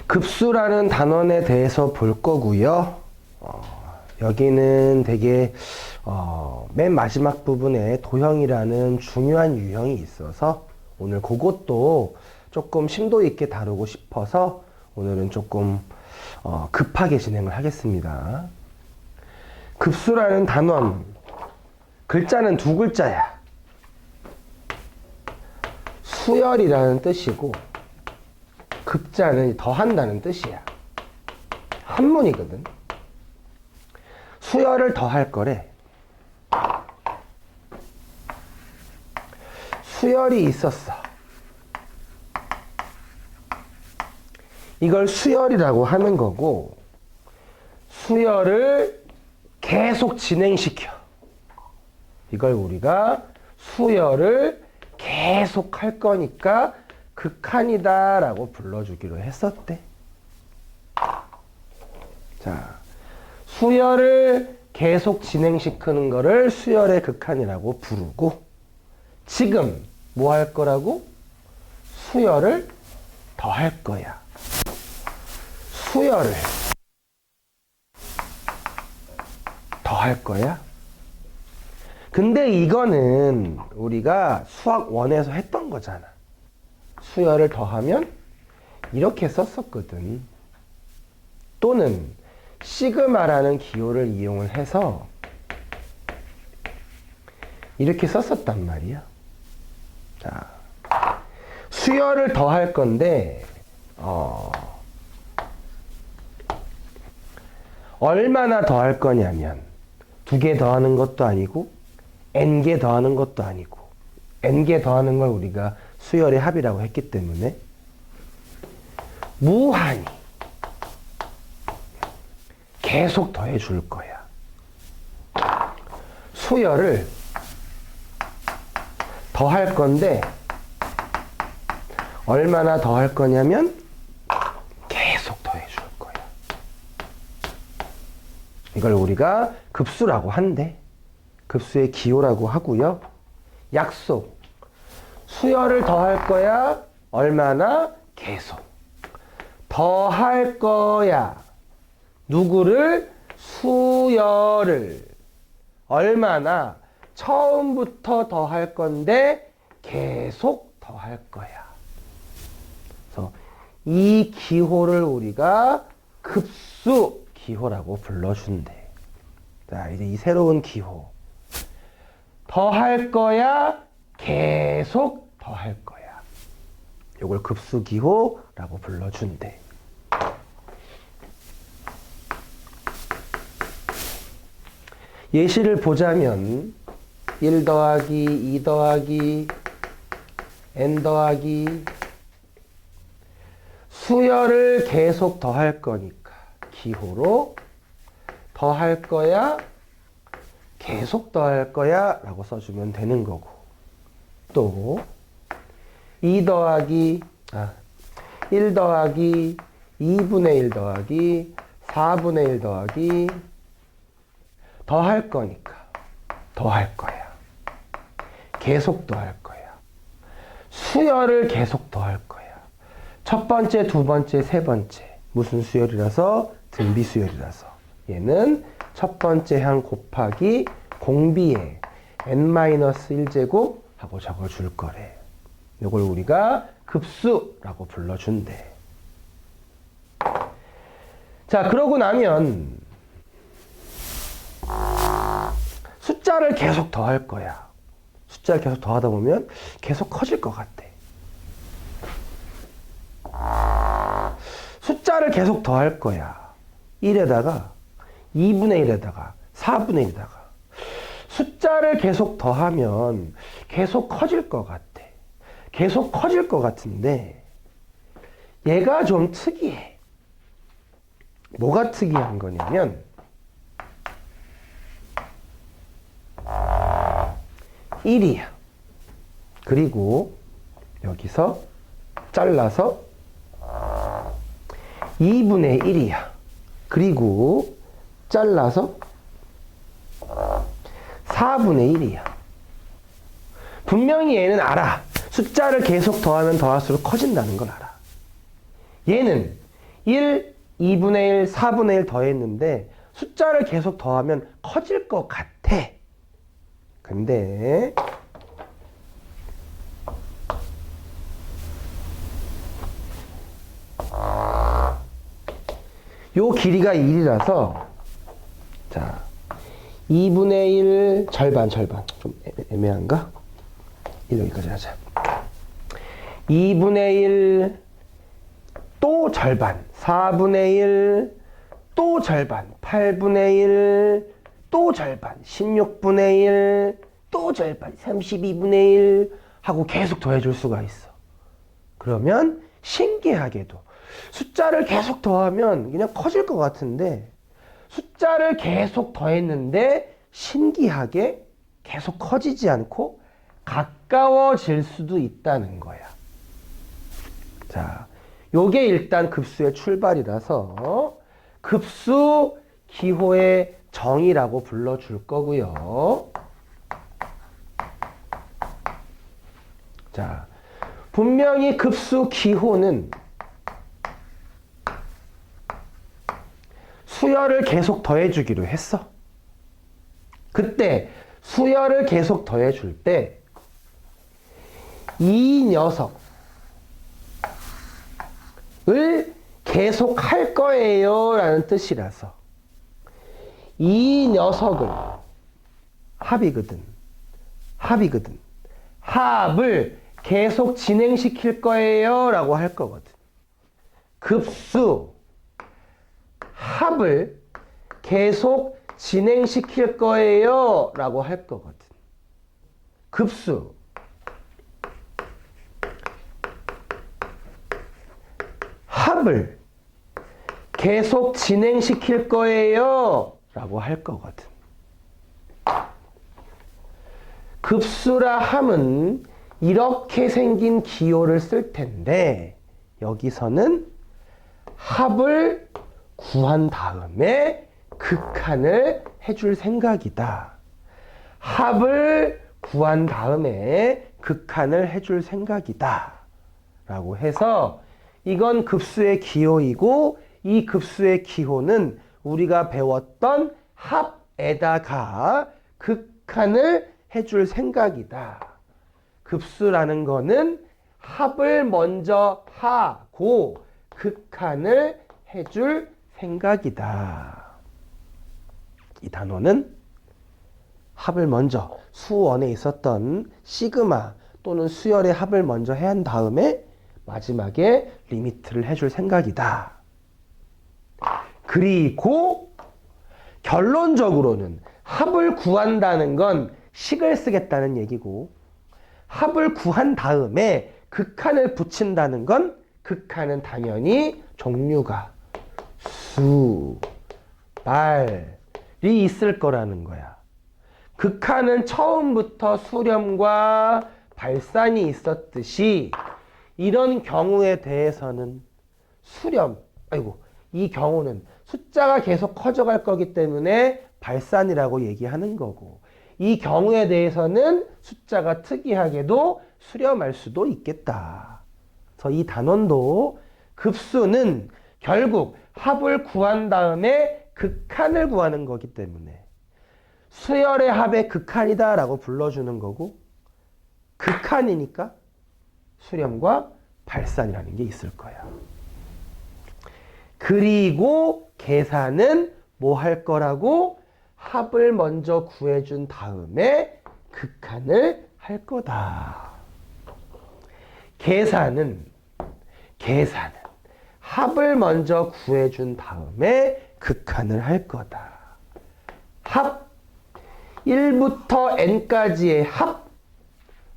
급수라는 단원에 대해서 볼 거고요. 여기는 되게 맨 마지막 부분에 도형이라는 중요한 유형이 있어서 오늘 그것도 조금 심도 있게 다루고 싶어서 오늘은 조금 급하게 진행을 하겠습니다. 급수라는 단원, 글자는 두 글자야. 수열이라는 뜻이고 급자는 더한다는 뜻이야. 한문이거든. 수열을 더할 거래. 수열이 있었어. 이걸 수열이라고 하는 거고, 수열을 계속 진행시켜. 이걸 우리가 수열을 계속 할 거니까 극한이다 라고 불러주기로 했었대. 자, 수열을 계속 진행시키는 거를 수열의 극한이라고 부르고, 지금 뭐 할 거라고? 수열을 더 할 거야. 수열을 더 할 거야. 근데 이거는 우리가 수학 1에서 했던 거잖아. 수열을 더하면 이렇게 썼었거든. 또는 시그마라는 기호를 이용을 해서 이렇게 썼었단 말이야. 자, 수열을 더할 건데 얼마나 더할 거냐면 2개 더하는 것도 아니고 n개 더하는 것도 아니고 n개 더하는 걸 우리가 수열의 합이라고 했기 때문에 무한히 계속 더해 줄 거야. 수열을 더할 건데 얼마나 더할 거냐면 계속 더해 줄 거야. 이걸 우리가 급수라고 한대. 급수의 기호라고 하고요. 약속. 수열을 더할 거야. 얼마나? 계속. 더할 거야. 누구를? 수열을. 얼마나? 처음부터 더할 건데 계속 더할 거야. 그래서 이 기호를 우리가 급수 기호라고 불러준대. 자, 이제 이 새로운 기호. 더할 거야. 계속 더할 거야. 이걸 급수 기호라고 불러준대. 예시를 보자면 1 더하기 2 더하기 n 더하기 수열을 계속 더할 거니까 기호로 더할 거야, 계속 더할 거야 라고 써주면 되는 거고, 또 1 더하기 2분의 1 더하기 4분의 1 더하기 더할 거니까 더할 거야. 계속 더할 거야. 수열을 계속 더할 거야. 첫 번째, 두 번째, 세 번째. 무슨 수열이라서? 등비 수열이라서. 얘는 첫 번째 항 곱하기 공비에 n-1제곱 하고 적어줄 거래. 이걸 우리가 급수라고 불러준대. 자, 그러고 나면 숫자를 계속 더할 거야. 숫자를 계속 더하다 보면 계속 커질 것 같아. 숫자를 계속 더할 거야. 1에다가 2분의 1에다가 4분의 1에다가 숫자를 계속 더하면 계속 커질 것 같아. 계속 커질 것 같은데 얘가 좀 특이해. 뭐가 특이한 거냐면 1이야. 그리고 여기서 잘라서 2분의 1이야. 그리고 잘라서 4분의 1이야. 분명히 얘는 알아. 숫자를 계속 더하면 더할수록 커진다는 걸 알아. 얘는 1, 2분의 1, 4분의 1 더했는데 숫자를 계속 더하면 커질 것 같아. 근데 요 길이가 1이라서 자 2분의 1 절반 좀 애매한가? 1 여기까지 하자. 2분의 1 또 절반 4분의 1 또 절반 8분의 1 또 절반 16분의 1 또 절반 32분의 1 하고 계속 더해줄 수가 있어. 그러면 신기하게도 숫자를 계속 더하면 그냥 커질 것 같은데 숫자를 계속 더했는데 신기하게 계속 커지지 않고 가까워질 수도 있다는 거야. 자, 요게 일단 급수의 출발이라서 급수 기호의 정의라고 불러줄 거고요. 자, 분명히 급수 기호는 수열을 계속 더해주기로 했어. 그때 수열을 계속 더해줄 때 이 녀석을 계속 할 거예요 라는 뜻이라서 이 녀석을 합을 계속 진행시킬 거예요 라고 할 거거든. 급수 합을 계속 진행시킬 거예요 라고 할 거거든. 급수 합을 계속 진행시킬 거예요 라고 할 거거든. 급수라 함은 이렇게 생긴 기호를 쓸 텐데 여기서는 합을 구한 다음에 극한을 해줄 생각이다. 합을 구한 다음에 극한을 해줄 생각이다. 라고 해서 이건 급수의 기호이고 이 급수의 기호는 우리가 배웠던 합에다가 극한을 해줄 생각이다. 급수라는 거는 합을 먼저 하고 극한을 해줄 생각이다. 이 단어는 합을 먼저 수원에 있었던 시그마 또는 수열의 합을 먼저 한 다음에 마지막에 리미트를 해줄 생각이다. 그리고 결론적으로는 합을 구한다는 건 식을 쓰겠다는 얘기고 합을 구한 다음에 극한을 붙인다는 건 극한은 당연히 종류가 수, 발이 있을 거라는 거야. 극한은 처음부터 수렴과 발산이 있었듯이 이런 경우에 대해서는 이 경우는 숫자가 계속 커져갈 거기 때문에 발산이라고 얘기하는 거고 이 경우에 대해서는 숫자가 특이하게도 수렴할 수도 있겠다. 그래서 이 단원도 급수는 결국 합을 구한 다음에 극한을 구하는 거기 때문에 수열의 합의 극한이다 라고 불러주는 거고 극한이니까 수렴과 발산이라는 게 있을 거야. 그리고 계산은 뭐 할 거라고? 합을 먼저 구해준 다음에 극한을 할 거다. 계산은 합을 먼저 구해준 다음에 극한을 할 거다. 합 1부터 n까지의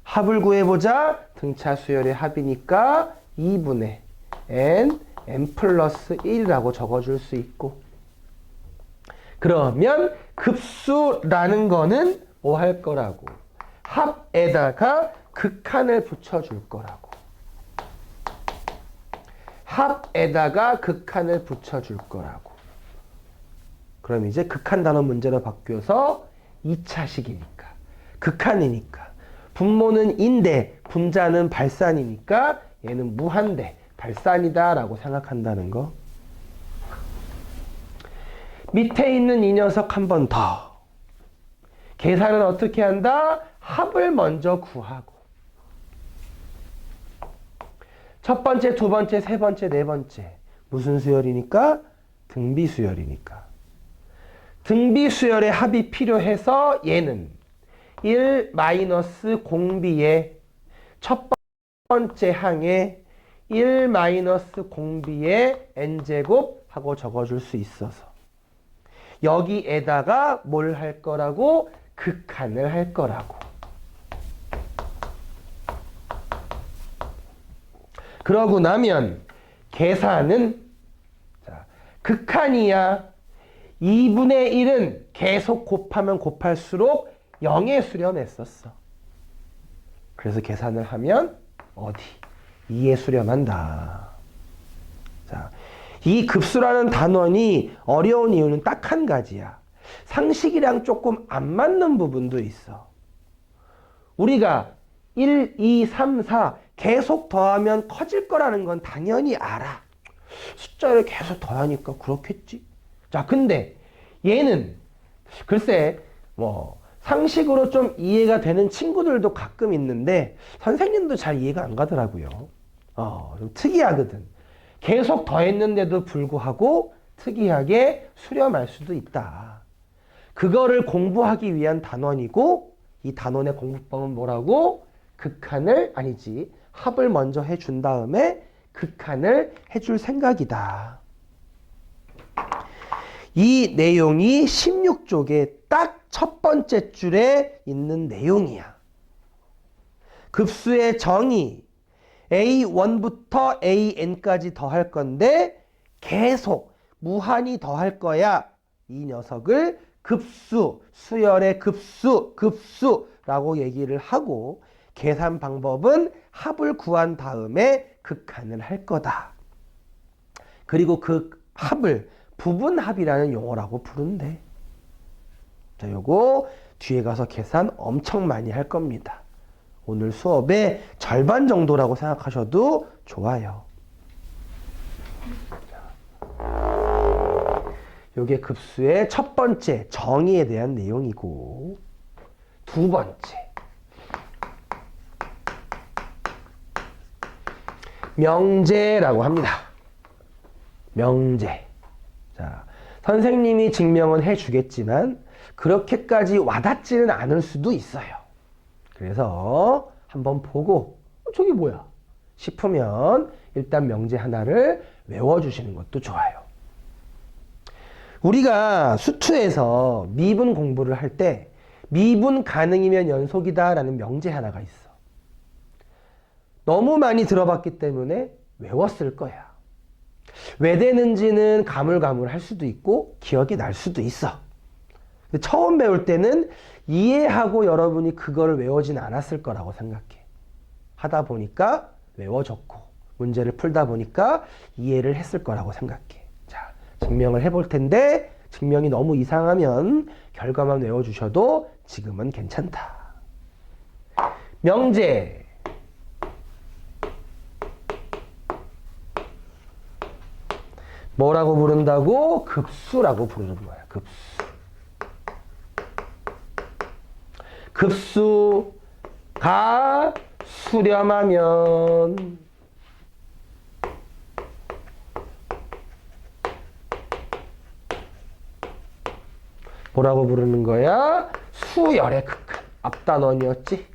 합을 구해보자. 등차 수열의 합이니까 2분의 n 플러스 1이라고 적어줄 수 있고 그러면 급수라는 거는 뭐 할 거라고? 합에다가 극한을 붙여줄 거라고. 합에다가 극한을 붙여줄 거라고. 그럼 이제 극한 단원 문제로 바뀌어서 2차식이니까 극한이니까 분모는 인데 분자는 발산이니까 얘는 무한대 발산이다 라고 생각한다는 거. 밑에 있는 이 녀석 한 번 더. 계산은 어떻게 한다? 합을 먼저 구하고. 첫 번째, 두 번째, 세 번째, 네 번째. 무슨 수열이니까? 등비수열이니까. 등비수열의 합이 필요해서 얘는 1 마이너스 공비의 첫 번째 항에 1 마이너스 공비의 n제곱 하고 적어줄 수 있어서 여기에다가 뭘 할 거라고? 극한을 할 거라고. 그러고 나면 계산은 자, 극한이야. 2분의 1은 계속 곱하면 곱할수록 0에 수렴했었어. 그래서 계산을 하면 어디? 2에 수렴한다. 자, 이 급수라는 단원이 어려운 이유는 딱 한 가지야. 상식이랑 조금 안 맞는 부분도 있어. 우리가 1, 2, 3, 4 계속 더하면 커질 거라는 건 당연히 알아. 숫자를 계속 더하니까 그렇겠지. 자, 근데 얘는 글쎄 뭐 상식으로 좀 이해가 되는 친구들도 가끔 있는데 선생님도 잘 이해가 안 가더라고요. 좀 특이하거든. 계속 더했는데도 불구하고 특이하게 수렴할 수도 있다. 그거를 공부하기 위한 단원이고 이 단원의 공부법은 뭐라고? 극한을 아니지. 합을 먼저 해준 다음에 극한을 해줄 생각이다. 이 내용이 16쪽에 딱 첫 번째 줄에 있는 내용이야. 급수의 정의 a1부터 an까지 더할 건데 계속 무한히 더할 거야. 이 녀석을 급수, 수열의 급수라고 얘기를 하고 계산 방법은 합을 구한 다음에 극한을 할 거다. 그리고 그 합을 부분합이라는 용어라고 부른대. 자, 요거 뒤에 가서 계산 엄청 많이 할 겁니다. 오늘 수업의 절반 정도라고 생각하셔도 좋아요. 요게 급수의 첫 번째 정의에 대한 내용이고 두 번째 명제라고 합니다. 명제. 자, 선생님이 증명은 해주겠지만 그렇게까지 와닿지는 않을 수도 있어요. 그래서 한번 보고 저게 뭐야? 싶으면 일단 명제 하나를 외워주시는 것도 좋아요. 우리가 수투에서 미분 공부를 할 때 미분 가능이면 연속이다 라는 명제 하나가 있어. 너무 많이 들어봤기 때문에 외웠을 거야. 왜 되는지는 가물가물할 수도 있고 기억이 날 수도 있어. 근데 처음 배울 때는 이해하고 여러분이 그거를 외우진 않았을 거라고 생각해. 하다 보니까 외워졌고 문제를 풀다 보니까 이해를 했을 거라고 생각해. 자, 증명을 해볼 텐데 증명이 너무 이상하면 결과만 외워주셔도 지금은 괜찮다. 명제. 뭐라고 부른다고? 급수라고 부르는 거야. 급수. 급수가 수렴하면 뭐라고 부르는 거야? 수열의 극한. 앞단원이었지?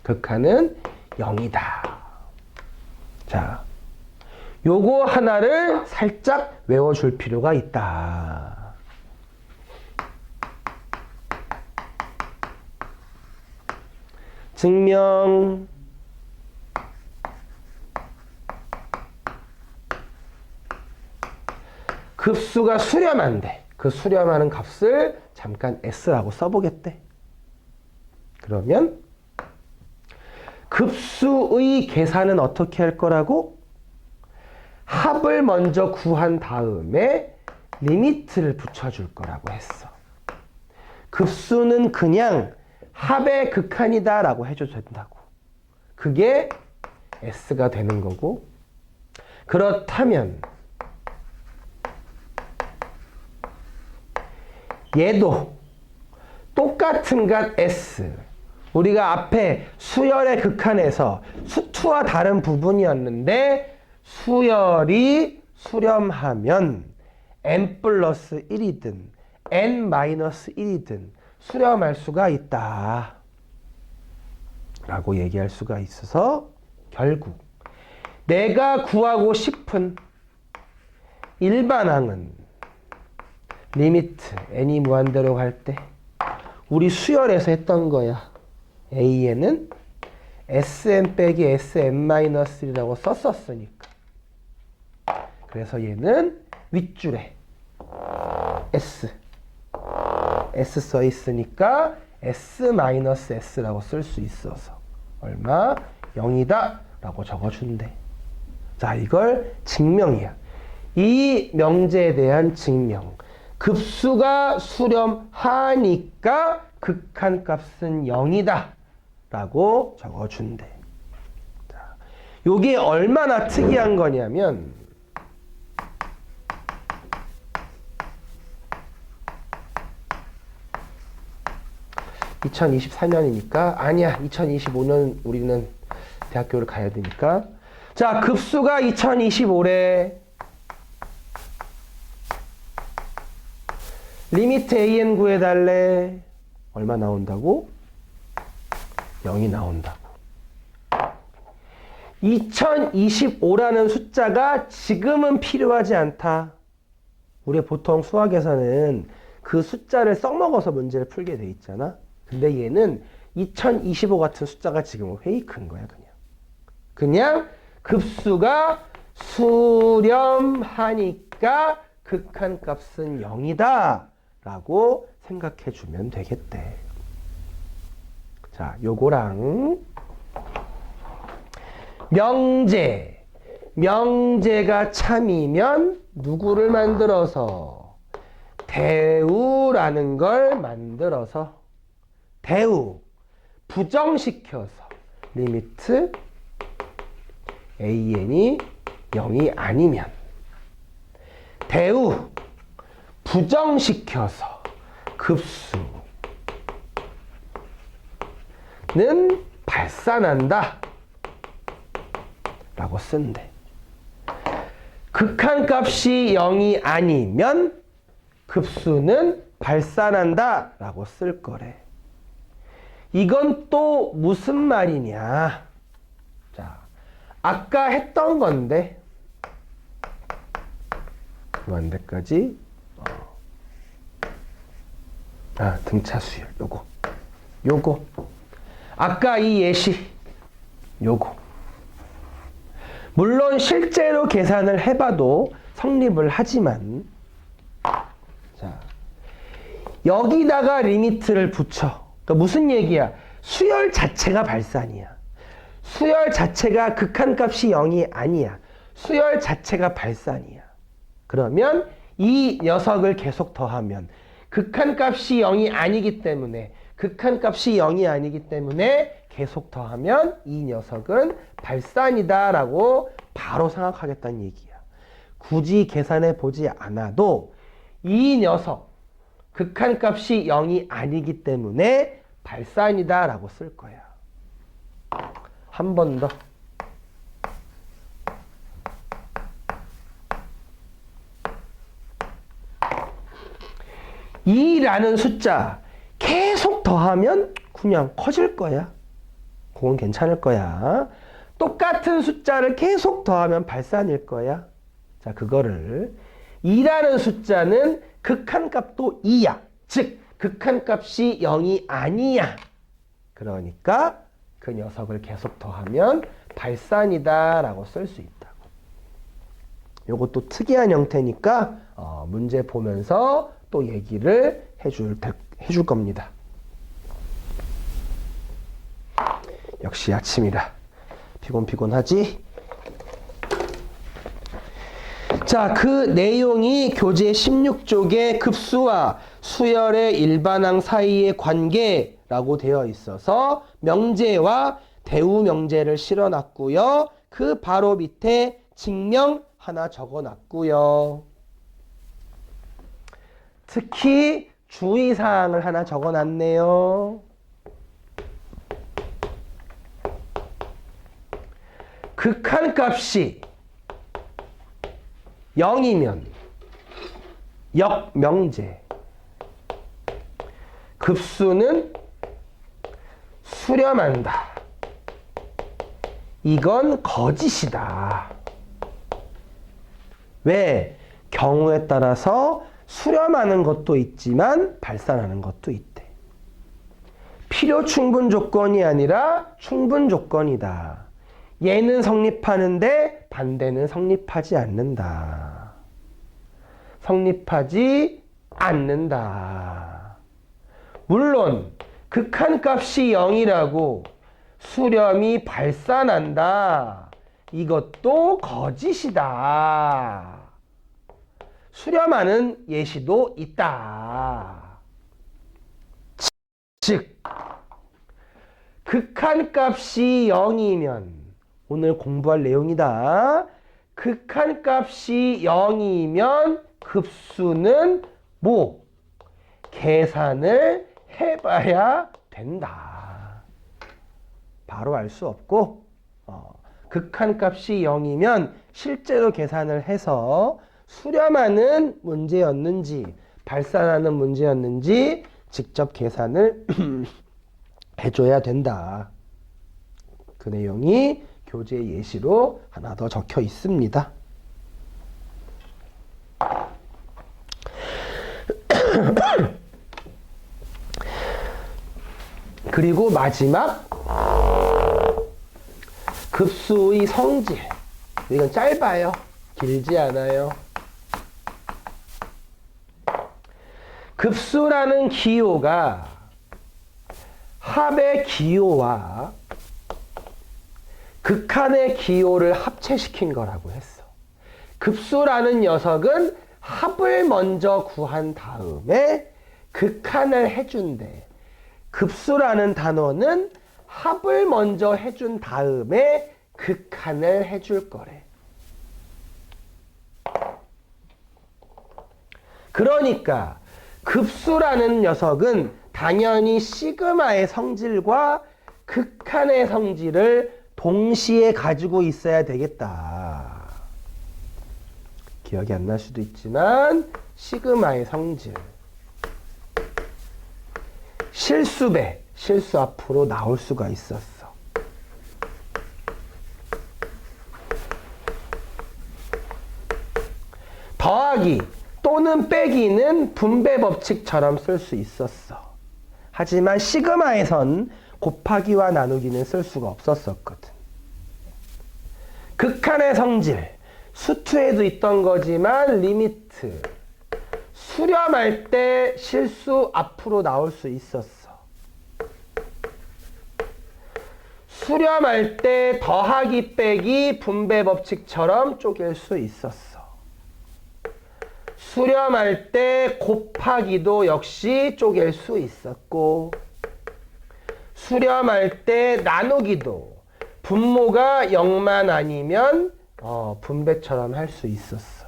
극한은 0이다. 자, 요거 하나를 살짝 외워줄 필요가 있다. 증명 급수가 수렴한대. 그 수렴하는 값을 잠깐 S라고 써보겠대. 그러면 급수의 계산은 어떻게 할 거라고? 합을 먼저 구한 다음에 리미트를 붙여줄 거라고 했어. 급수는 그냥 합의 극한이다 라고 해줘도 된다고. 그게 S가 되는 거고, 그렇다면 얘도 똑같은 값 S. 우리가 앞에 수열의 극한에서 수투와 다른 부분이었는데 수열이 수렴하면 n 플러스 1이든 n 마이너스 1이든 수렴할 수가 있다 라고 얘기할 수가 있어서 결국 내가 구하고 싶은 일반항은 리미트 n이 무한대로 갈 때 우리 수열에서 했던 거야. a에는 sn 빼기 sn-1이라고 썼었으니까. 그래서 얘는 윗줄에 s 써 있으니까 s-s라고 쓸 수 있어서 얼마? 0이다 라고 적어준대. 자, 이걸 증명이야. 이 명제에 대한 증명. 급수가 수렴하니까 극한값은 0이다 라고 적어준대. 자, 요게 얼마나 특이한 거냐면 2024년이니까 아니야 2025년 우리는 대학교를 가야 되니까 자 급수가 2025래. 리미트 an 구해달래. 얼마 나온다고? 0이 나온다고. 2025라는 숫자가 지금은 필요하지 않다. 우리 보통 수학에서는 그 숫자를 써먹어서 문제를 풀게 돼 있잖아. 근데 얘는 2025 같은 숫자가 지금은 페이크인 거야, 그냥 급수가 수렴하니까 극한값은 0이다 라고 생각해 주면 되겠대. 자, 요거랑 명제가 참이면 누구를 만들어서 대우라는 걸 만들어서 대우 부정시켜서 리미트 an이 0이 아니면 대우 부정시켜서 급수는 발산한다 라고 쓴대. 극한값이 0이 아니면 급수는 발산한다 라고 쓸 거래. 이건 또 무슨 말이냐. 자, 아까 했던 건데 무한대까지 등차 수열 요거 아까 이 예시 요거 물론 실제로 계산을 해봐도 성립을 하지만 자 여기다가 리미트를 붙여. 그러니까 무슨 얘기야? 수열 자체가 발산이야. 수열 자체가 극한값이 0이 아니야. 수열 자체가 발산이야. 그러면 이 녀석을 계속 더하면 극한값이 0이 아니기 때문에 계속 더하면 이 녀석은 발산이다 라고 바로 생각하겠다는 얘기야. 굳이 계산해 보지 않아도 이 녀석 극한값이 0이 아니기 때문에 발산이다 라고 쓸 거야. 한 번 더. 이라는 숫자 계속 더하면 그냥 커질 거야. 그건 괜찮을 거야. 똑같은 숫자를 계속 더하면 발산일 거야. 자, 그거를 2라는 숫자는 극한값도 2야. 즉 극한값이 0이 아니야. 그러니까 그 녀석을 계속 더하면 발산이다 라고 쓸 수 있다고. 요것도 특이한 형태니까 문제 보면서 또 얘기를 해줄 겁니다. 역시 아침이라 피곤하지? 자, 그 내용이 교재 16쪽에 급수와 수열의 일반항 사이의 관계라고 되어 있어서 명제와 대우 명제를 실어놨고요. 그 바로 밑에 증명 하나 적어놨고요. 특히 주의사항을 하나 적어놨네요. 극한값이 0이면 역명제, 급수는 수렴한다. 이건 거짓이다. 왜? 경우에 따라서 수렴하는 것도 있지만 발산하는 것도 있대. 필요 충분 조건이 아니라 충분 조건이다. 얘는 성립하는데 반대는 성립하지 않는다. 성립하지 않는다. 물론 극한값이 0이라고 수렴이 발산한다. 이것도 거짓이다. 수렴하는 예시도 있다. 즉, 극한값이 0이면 오늘 공부할 내용이다. 극한값이 0이면 급수는 뭐? 계산을 해봐야 된다. 바로 알 수 없고 극한값이 0이면 실제로 계산을 해서 수렴하는 문제였는지 발산하는 문제였는지 직접 계산을 해줘야 된다. 그 내용이 교재 예시로 하나 더 적혀 있습니다. 그리고 마지막 급수의 성질. 이건 짧아요. 길지 않아요. 급수라는 기호가 합의 기호와 극한의 기호를 합체시킨 거라고 했어. 급수라는 녀석은 합을 먼저 구한 다음에 극한을 해준대. 급수라는 단어는 합을 먼저 해준 다음에 극한을 해줄 거래. 그러니까 급수라는 녀석은 당연히 시그마의 성질과 극한의 성질을 동시에 가지고 있어야 되겠다. 기억이 안 날 수도 있지만 시그마의 성질. 실수배, 실수 앞으로 나올 수가 있었어. 더하기 또는 빼기는 분배 법칙처럼 쓸 수 있었어. 하지만 시그마에선 곱하기와 나누기는 쓸 수가 없었거든. 극한의 성질, 수투에도 있던 거지만 리미트. 수렴할 때 실수 앞으로 나올 수 있었어. 수렴할 때 더하기 빼기 분배 법칙처럼 쪼갤 수 있었어. 수렴할 때 곱하기도 역시 쪼갤 수 있었고, 수렴할 때 나누기도 분모가 0만 아니면 분배처럼 할 수 있었어.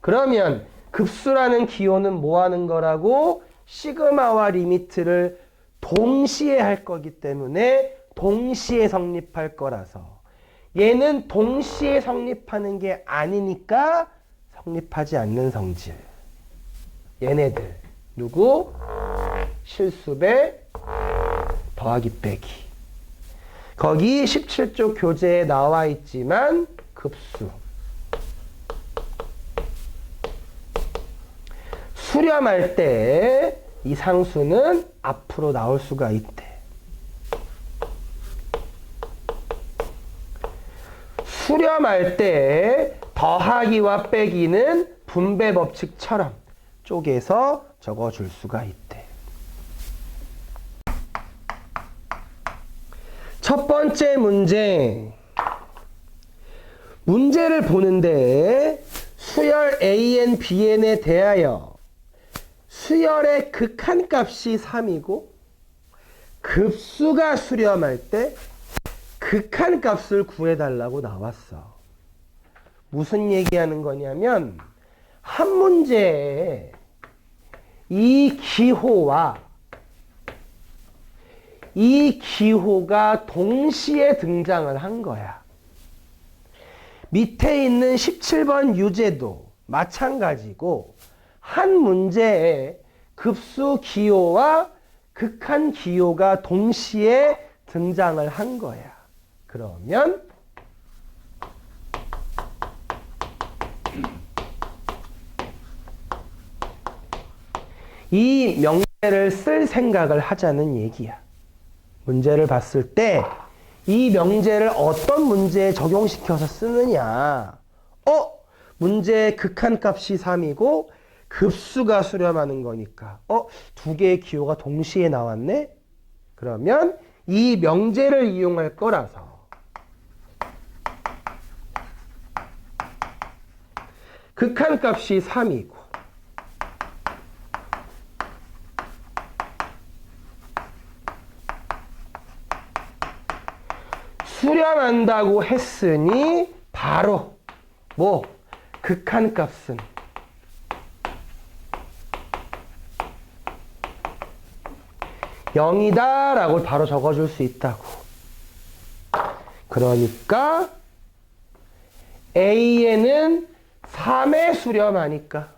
그러면 급수라는 기호는 뭐 하는 거라고? 시그마와 리미트를 동시에 할 거기 때문에 동시에 성립할 거라서, 얘는 동시에 성립하는 게 아니니까 성립하지 않는 성질. 얘네들 누구? 실수배, 더하기 빼기. 거기 17조 교재에 나와 있지만 급수. 수렴할 때 이 상수는 앞으로 나올 수가 있대. 수렴할 때 더하기와 빼기는 분배 법칙처럼 쪼개서 적어줄 수가 있대. 첫 번째 문제. 문제를 보는데 수열 AN, BN에 대하여 수열의 극한값이 3이고 급수가 수렴할 때 극한값을 구해달라고 나왔어. 무슨 얘기하는 거냐면 한 문제에 이 기호와 이 기호가 동시에 등장을 한 거야. 밑에 있는 17번 유제도 마찬가지고 한 문제에 급수 기호와 극한 기호가 동시에 등장을 한 거야. 그러면 이 명제를 쓸 생각을 하자는 얘기야. 문제를 봤을 때 이 명제를 어떤 문제에 적용시켜서 쓰느냐. 문제의 극한값이 3이고 급수가 수렴하는 거니까 두 개의 기호가 동시에 나왔네? 그러면 이 명제를 이용할 거라서 극한값이 3이고 수렴한다고 했으니 바로 극한값은 0이다 라고 바로 적어줄 수 있다고. 그러니까 A에는 3에 수렴하니까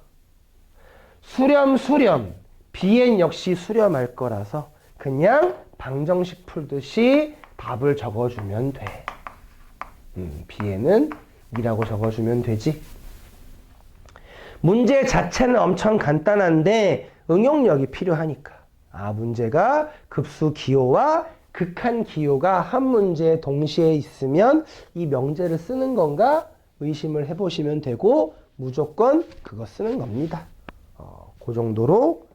수렴 B엔 역시 수렴할 거라서 그냥 방정식 풀듯이 답을 적어주면 돼. B에는 2라고 적어주면 되지. 문제 자체는 엄청 간단한데 응용력이 필요하니까. 문제가 급수 기호와 극한 기호가 한 문제에 동시에 있으면 이 명제를 쓰는 건가 의심을 해보시면 되고 무조건 그거 쓰는 겁니다. 그 정도로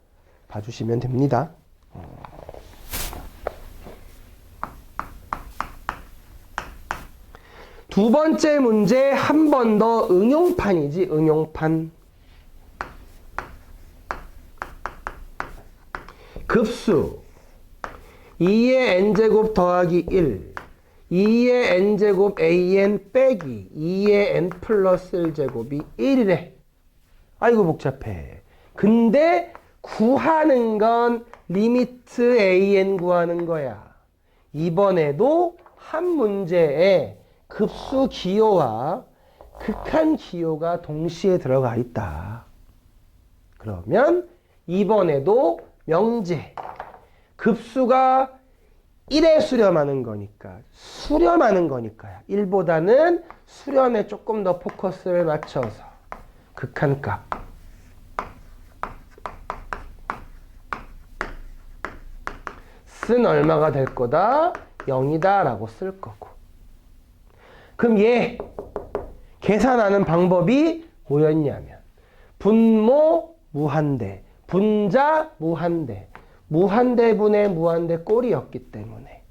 봐주시면 됩니다. 두 번째 문제 한 번 더 응용판이지, 응용판. 급수 2의 n제곱 더하기 1 2의 n제곱 an 빼기 2의 n 플러스 1제곱이 1이래. 아이고 복잡해. 근데 구하는 건 리미트 an 구하는 거야. 이번에도 한 문제에 급수 기호와 극한 기호가 동시에 들어가 있다. 그러면 이번에도 명제 급수가 1에 수렴하는 거니까 1보다는 수렴에 조금 더 포커스를 맞춰서 극한값 쓴 얼마가 될 거다? 0이다 라고 쓸 거고. 그럼 얘 계산하는 방법이 뭐였냐면 분모 무한대, 분자 무한대, 무한대분의 무한대 꼴이었기 때문에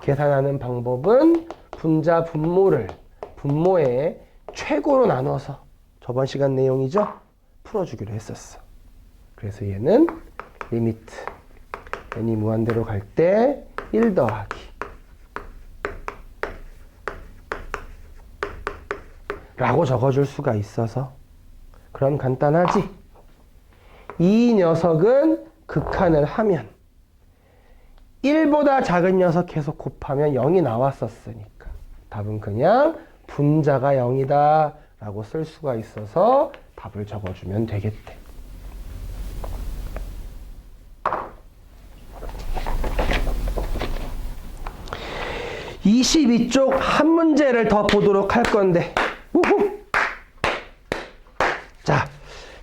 계산하는 방법은 분자 분모를 분모의 최고로 나눠서 저번 시간 내용이죠? 풀어주기로 했었어. 그래서 얘는 리미트 n이 무한대로 갈 때 1 더하기 라고 적어줄 수가 있어서 그럼 간단하지? 이 녀석은 극한을 하면 1보다 작은 녀석 계속 곱하면 0이 나왔었으니까 답은 그냥 분자가 0이다 라고 쓸 수가 있어서 답을 적어주면 되겠대. (22쪽) 한 문제를 더 보도록 할 건데 우후. 자,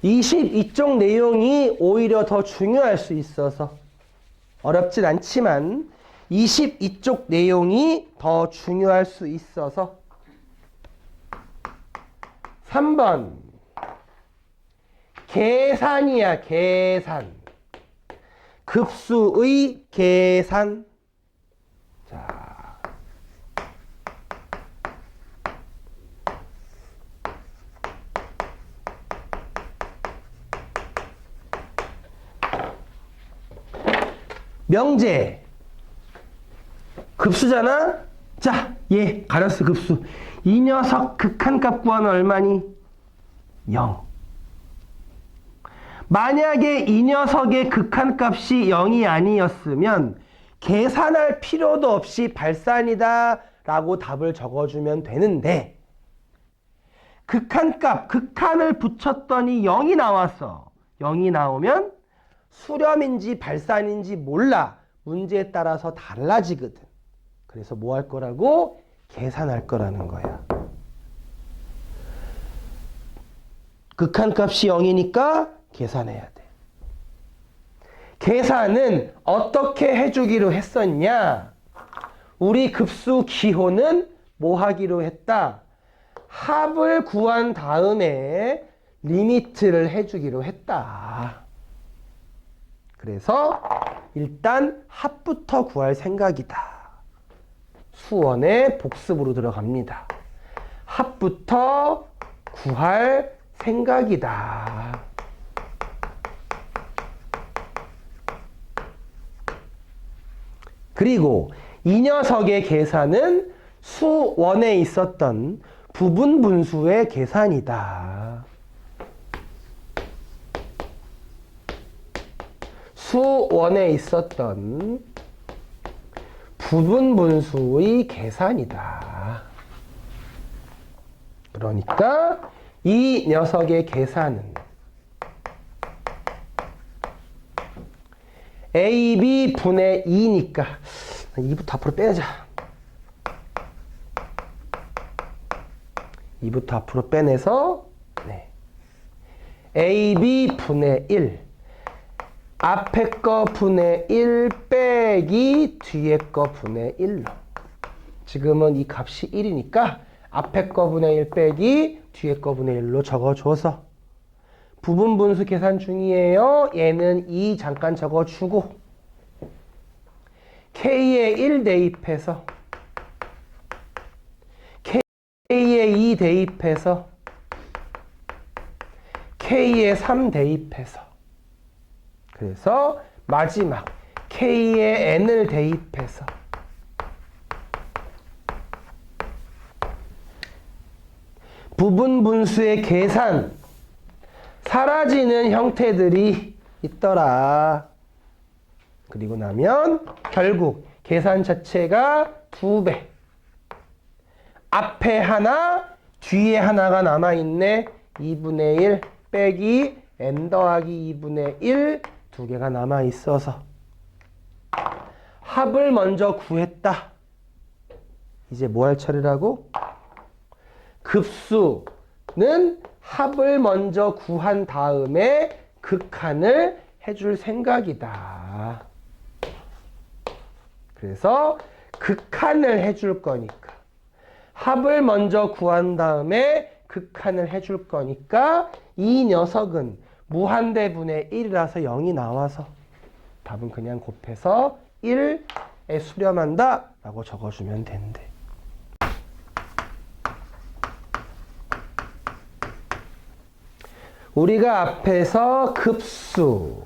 22쪽 내용이 오히려 더 중요할 수 있어서 어렵진 않지만 22쪽 내용이 더 중요할 수 있어서 3번 계산이야. 계산. 급수의 계산. 자, 명제 급수잖아. 자, 얘 가로수 급수. 이 녀석 극한값 구하면 얼마니? 0. 만약에 이 녀석의 극한값이 0이 아니었으면 계산할 필요도 없이 발산이다 라고 답을 적어주면 되는데 극한값, 극한을 붙였더니 0이 나왔어. 0이 나오면 수렴인지 발산인지 몰라. 문제에 따라서 달라지거든. 그래서 뭐 할 거라고? 계산할 거라는 거야. 극한값이 0이니까 계산해야 돼. 계산은 어떻게 해주기로 했었냐? 우리 급수 기호는 뭐 하기로 했다? 합을 구한 다음에 리미트를 해주기로 했다. 그래서 일단 합부터 구할 생각이다. 수원의 복습으로 들어갑니다. 합부터 구할 생각이다. 그리고 이 녀석의 계산은 수원에 있었던 부분 분수의 계산이다. 수원에 있었던 부분 분수의 계산이다. 그러니까 이 녀석의 계산은 AB 분의 2니까 2부터 앞으로 빼자. 2부터 앞으로 빼내서 AB 분의 1 앞에 거 분의 1 빼기 뒤에 거 분의 1로 지금은 이 값이 1이니까 앞에 거 분의 1 빼기 뒤에 거 분의 1로 적어줘서 부분 분수 계산 중이에요. 얘는 2 잠깐 적어주고 K에 1 대입해서 K에 2 대입해서 K에 3 대입해서 그래서 마지막 K에 N을 대입해서 부분 분수의 계산 사라지는 형태들이 있더라. 그리고 나면 결국 계산 자체가 2배. 앞에 하나, 뒤에 하나가 남아있네. 2분의 1 빼기 n 더하기 2분의 1 두 개가 남아있어서 합을 먼저 구했다. 이제 뭐 할 차례라고? 급수는 합을 먼저 구한 다음에 극한을 해줄 생각이다. 그래서 극한을 해줄 거니까 합을 먼저 구한 다음에 극한을 해줄 거니까 이 녀석은 무한대분의 1이라서 0이 나와서 답은 그냥 곱해서 1에 수렴한다 라고 적어주면 된대. 우리가 앞에서 급수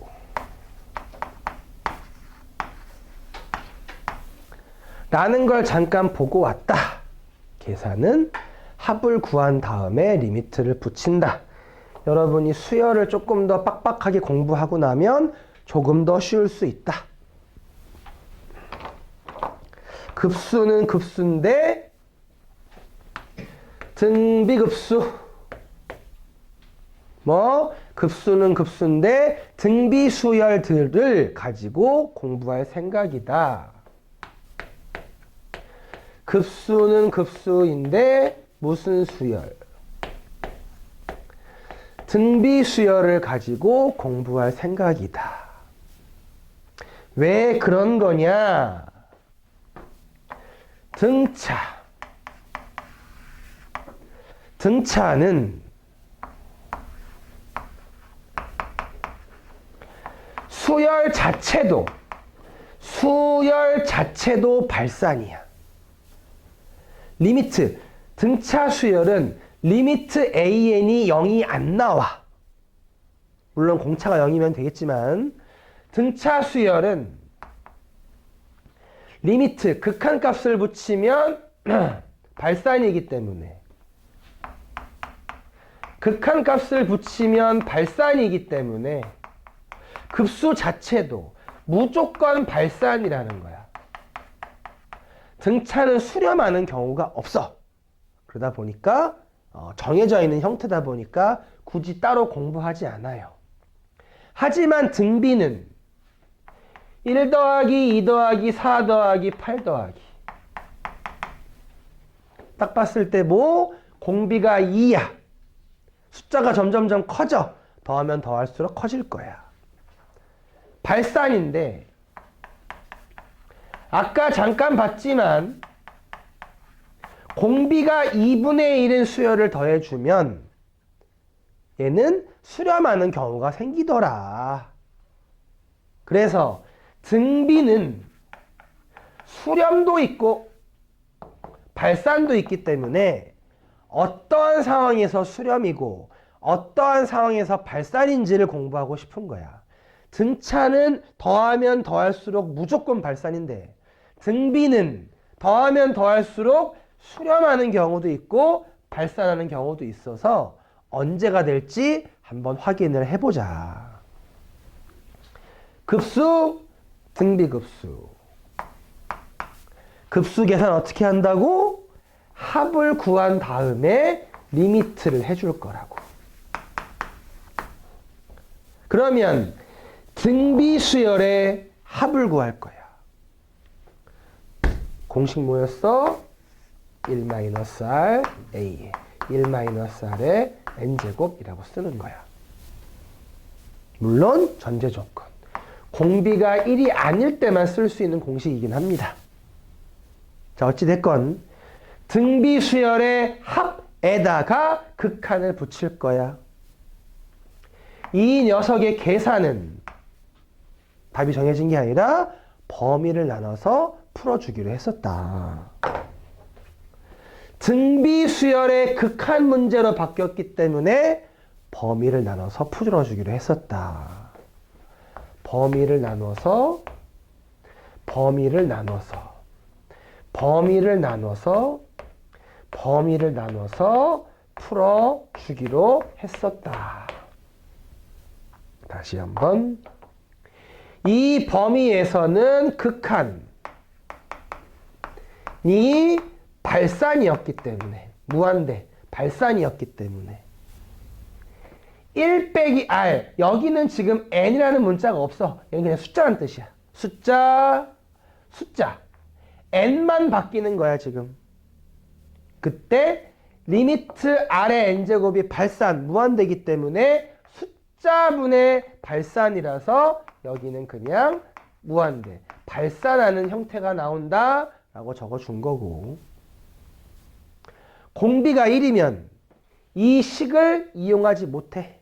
라는 걸 잠깐 보고 왔다. 계산은 합을 구한 다음에 리미트를 붙인다. 여러분이 수열을 조금 더 빡빡하게 공부하고 나면 조금 더 쉬울 수 있다. 급수는 급수인데 등비급수 급수는 급수인데 등비수열들을 가지고 공부할 생각이다. 급수는 급수인데 무슨 수열? 등비수열을 가지고 공부할 생각이다. 왜 그런 거냐? 등차는 수열 자체도 발산이야. 리미트, 등차 수열은 리미트 AN이 0이 안 나와. 물론 공차가 0이면 되겠지만 등차 수열은 리미트, 극한값을 붙이면 발산이기 때문에 극한값을 붙이면 발산이기 때문에 급수 자체도 무조건 발산이라는 거야. 등차는 수렴하는 경우가 없어. 그러다 보니까 정해져 있는 형태다 보니까 굳이 따로 공부하지 않아요. 하지만 등비는 1 더하기 2 더하기 4 더하기 8 더하기 딱 봤을 때 뭐 공비가 2야. 숫자가 점점점 커져. 더하면 더할수록 커질 거야. 발산인데 아까 잠깐 봤지만 공비가 2분의 1인 수열을 더해주면 얘는 수렴하는 경우가 생기더라. 그래서 등비는 수렴도 있고 발산도 있기 때문에 어떠한 상황에서 수렴이고 어떠한 상황에서 발산인지를 공부하고 싶은 거야. 등차는 더하면 더할수록 무조건 발산인데 등비는 더하면 더할수록 수렴하는 경우도 있고 발산하는 경우도 있어서 언제가 될지 한번 확인을 해보자. 급수, 등비급수. 급수 계산 어떻게 한다고? 합을 구한 다음에 리미트를 해줄 거라고. 그러면 등비 수열의 합을 구할 거야. 공식 뭐였어? 1-r a 1-r의 n제곱이라고 쓰는 거야. 물론 전제 조건. 공비가 1이 아닐 때만 쓸 수 있는 공식이긴 합니다. 자, 어찌됐건 등비 수열의 합에다가 극한을 붙일 거야. 이 녀석의 계산은 답이 정해진 게 아니라 범위를 나눠서 풀어주기로 했었다. 등비 수열의 극한 문제로 바뀌었기 때문에 범위를 나눠서 풀어주기로 했었다. 범위를 나눠서 풀어주기로 했었다. 다시 한번. 이 범위에서는 극한이 발산이었기 때문에, 무한대 발산이었기 때문에 1 빼기 r, 여기는 지금 n이라는 문자가 없어. 여기 그냥 숫자란 뜻이야. 숫자 n만 바뀌는 거야 지금. 그때 리미트 r의 n제곱이 발산, 무한대이기 때문에 숫자분의 발산이라서 여기는 그냥 무한대, 발산하는 형태가 나온다 라고 적어준 거고, 공비가 1이면 이 식을 이용하지 못해.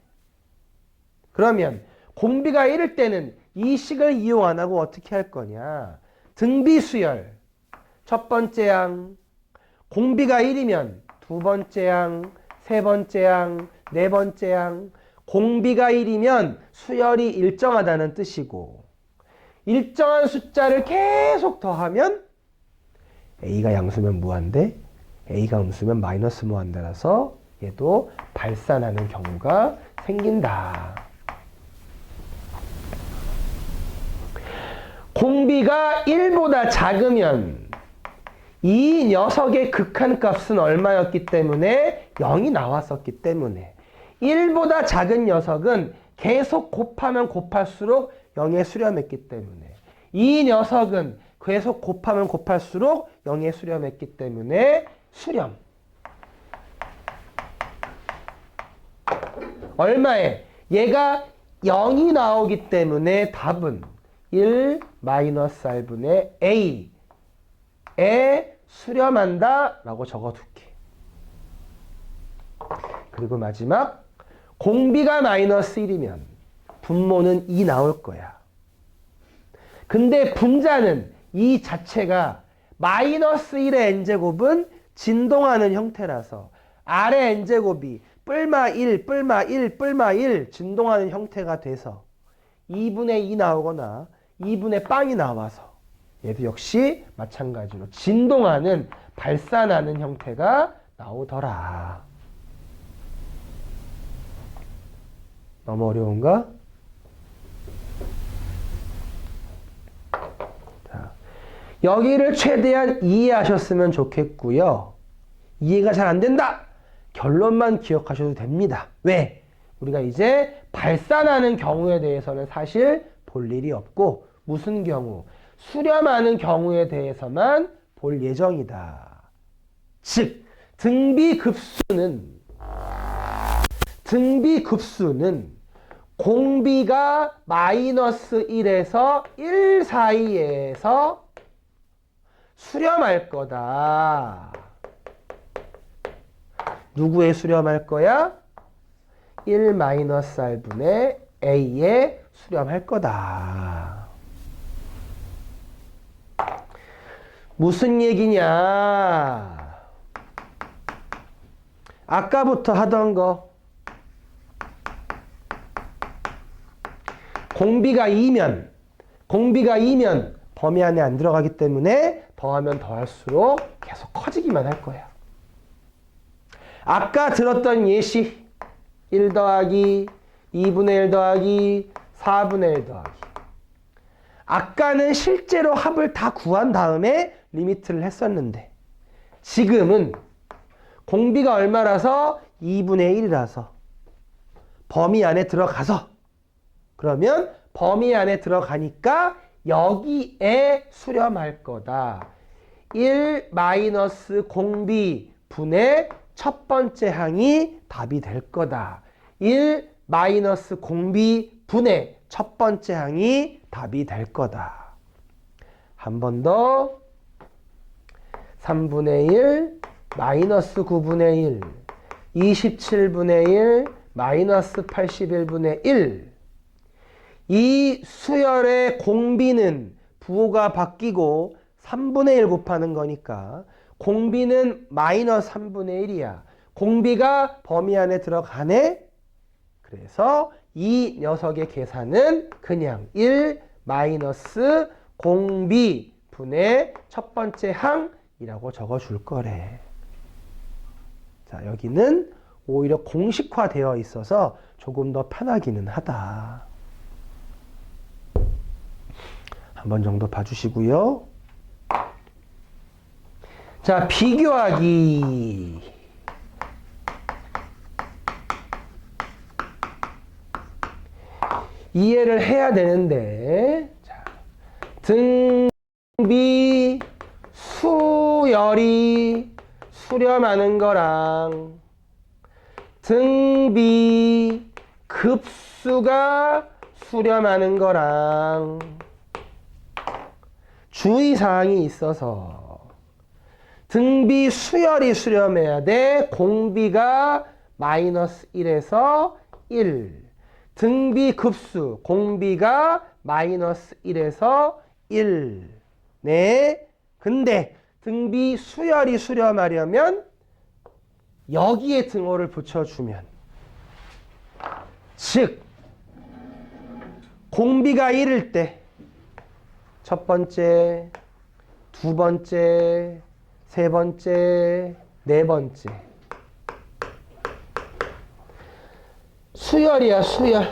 그러면 공비가 1일 때는 이 식을 이용 안 하고 어떻게 할 거냐? 등비수열 첫 번째 항, 공비가 1이면 두 번째 항, 세 번째 항, 네 번째 항. 공비가 1이면 수열이 일정하다는 뜻이고, 일정한 숫자를 계속 더하면 A가 양수면 무한대, A가 음수면 마이너스 무한대라서 얘도 발산하는 경우가 생긴다. 공비가 1보다 작으면 이 녀석의 극한값은 얼마였기 때문에 0이 나왔었기 때문에 1보다 작은 녀석은 계속 곱하면 곱할수록 0에 수렴했기 때문에 이 녀석은 계속 곱하면 곱할수록 0에 수렴했기 때문에 수렴. 얼마에? 얘가 0이 나오기 때문에 답은 1-r분의 a에 수렴한다 라고 적어둘게. 그리고 마지막, 공비가 마이너스 1이면 분모는 2 나올 거야. 근데 분자는 이 자체가 마이너스 1의 n제곱은 진동하는 형태라서 r의 n제곱이 뿔마 1, 뿔마 1, 뿔마 1 진동하는 형태가 돼서 2분의 2 나오거나 2분의 빵이 나와서 얘도 역시 마찬가지로 진동하는, 발산하는 형태가 나오더라. 너무 어려운가? 여기를 최대한 이해하셨으면 좋겠고요. 이해가 잘 안 된다. 결론만 기억하셔도 됩니다. 왜? 우리가 이제 발산하는 경우에 대해서는 사실 볼 일이 없고 무슨 경우? 수렴하는 경우에 대해서만 볼 예정이다. 즉, 등비급수는 공비가 마이너스 1에서 1 사이에서 수렴할 거다. 누구에 수렴할 거야? 1-R분의 A에 수렴할 거다. 무슨 얘기냐? 아까부터 하던 거. 공비가 2면 범위 안에 안 들어가기 때문에 더하면 더할수록 계속 커지기만 할 거야. 아까 들었던 예시 1 더하기 2분의 1 더하기 4분의 1 더하기. 아까는 실제로 합을 다 구한 다음에 리미트를 했었는데 지금은 공비가 얼마라서 2분의 1이라서 범위 안에 들어가서 그러면 범위 안에 들어가니까 여기에 수렴할 거다. 1 마이너스 공비 분의 첫 번째 항이 답이 될 거다. 1 마이너스 공비 분의 첫 번째 항이 답이 될 거다. 한 번 더. 3분의 1 마이너스 9분의 1 27분의 1 마이너스 81분의 1. 이 수열의 공비는 부호가 바뀌고 3분의 1 곱하는 거니까 공비는 마이너스 3분의 1이야. 공비가 범위 안에 들어가네? 그래서 이 녀석의 계산은 그냥 1 마이너스 공비 분의 첫 번째 항이라고 적어줄 거래. 자, 여기는 오히려 공식화되어 있어서 조금 더 편하기는 하다. 한 번 정도 봐주시고요. 자, 비교하기. 이해를 해야 되는데, 자, 등비 수열이 수렴하는 거랑 등비 급수가 수렴하는 거랑 주의사항이 있어서 등비 수열이 수렴해야 돼. 공비가 마이너스 1에서 1. 등비 급수 공비가 마이너스 1에서 1. 네. 근데 등비 수열이 수렴하려면 여기에 등호를 붙여주면 즉 공비가 1일 때 첫 번째, 두 번째, 세 번째, 네 번째. 수열이야, 수열.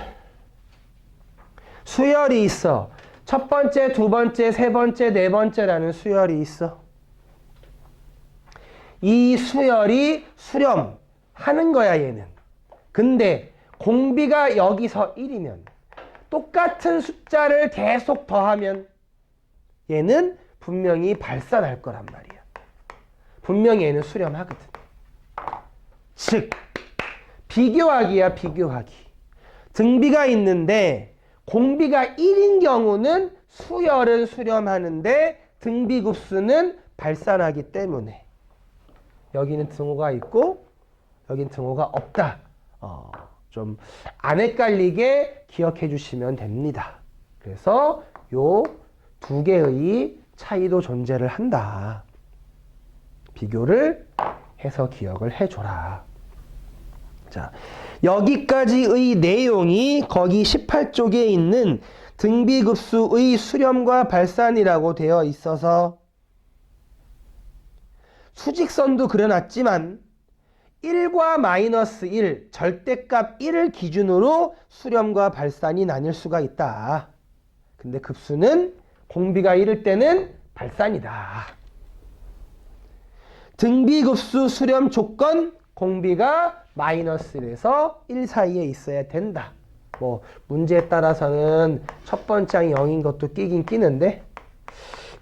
수열이 있어. 첫 번째, 두 번째, 세 번째, 네 번째라는 수열이 있어. 이 수열이 수렴하는 거야, 얘는. 근데 공비가 여기서 1이면 똑같은 숫자를 계속 더하면 얘는 분명히 발산할 거란 말이야. 분명히 얘는 수렴하거든. 즉, 비교하기야, 비교하기. 등비가 있는데 공비가 1인 경우는 수열은 수렴하는데 등비급수는 발산하기 때문에 여기는 등호가 있고 여긴 등호가 없다. 좀 안 헷갈리게 기억해 주시면 됩니다. 그래서 요 두 개의 차이도 존재를 한다. 비교를 해서 기억을 해줘라. 자, 여기까지의 내용이 거기 18쪽에 있는 등비급수의 수렴과 발산이라고 되어 있어서 수직선도 그려놨지만 1과 마이너스 1, 절대값 1을 기준으로 수렴과 발산이 나뉠 수가 있다. 근데 급수는 공비가 1일 때는 발산이다. 등비급수 수렴 조건 공비가 마이너스 1에서 1 사이에 있어야 된다. 뭐 문제에 따라서는 첫 번째 항이 0인 것도 끼긴 끼는데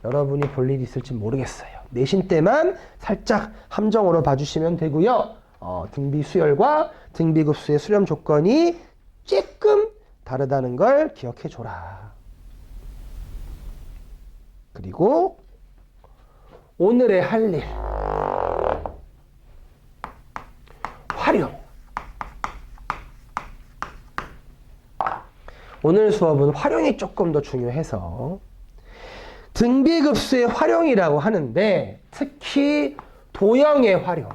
여러분이 볼 일이 있을지 모르겠어요. 내신 때만 살짝 함정으로 봐주시면 되고요. 등비 수열과 등비급수의 수렴 조건이 조금 다르다는 걸 기억해 줘라. 그리고 오늘의 할 일. 활용. 오늘 수업은 활용이 조금 더 중요해서 등비급수의 활용이라고 하는데 특히 도형의 활용.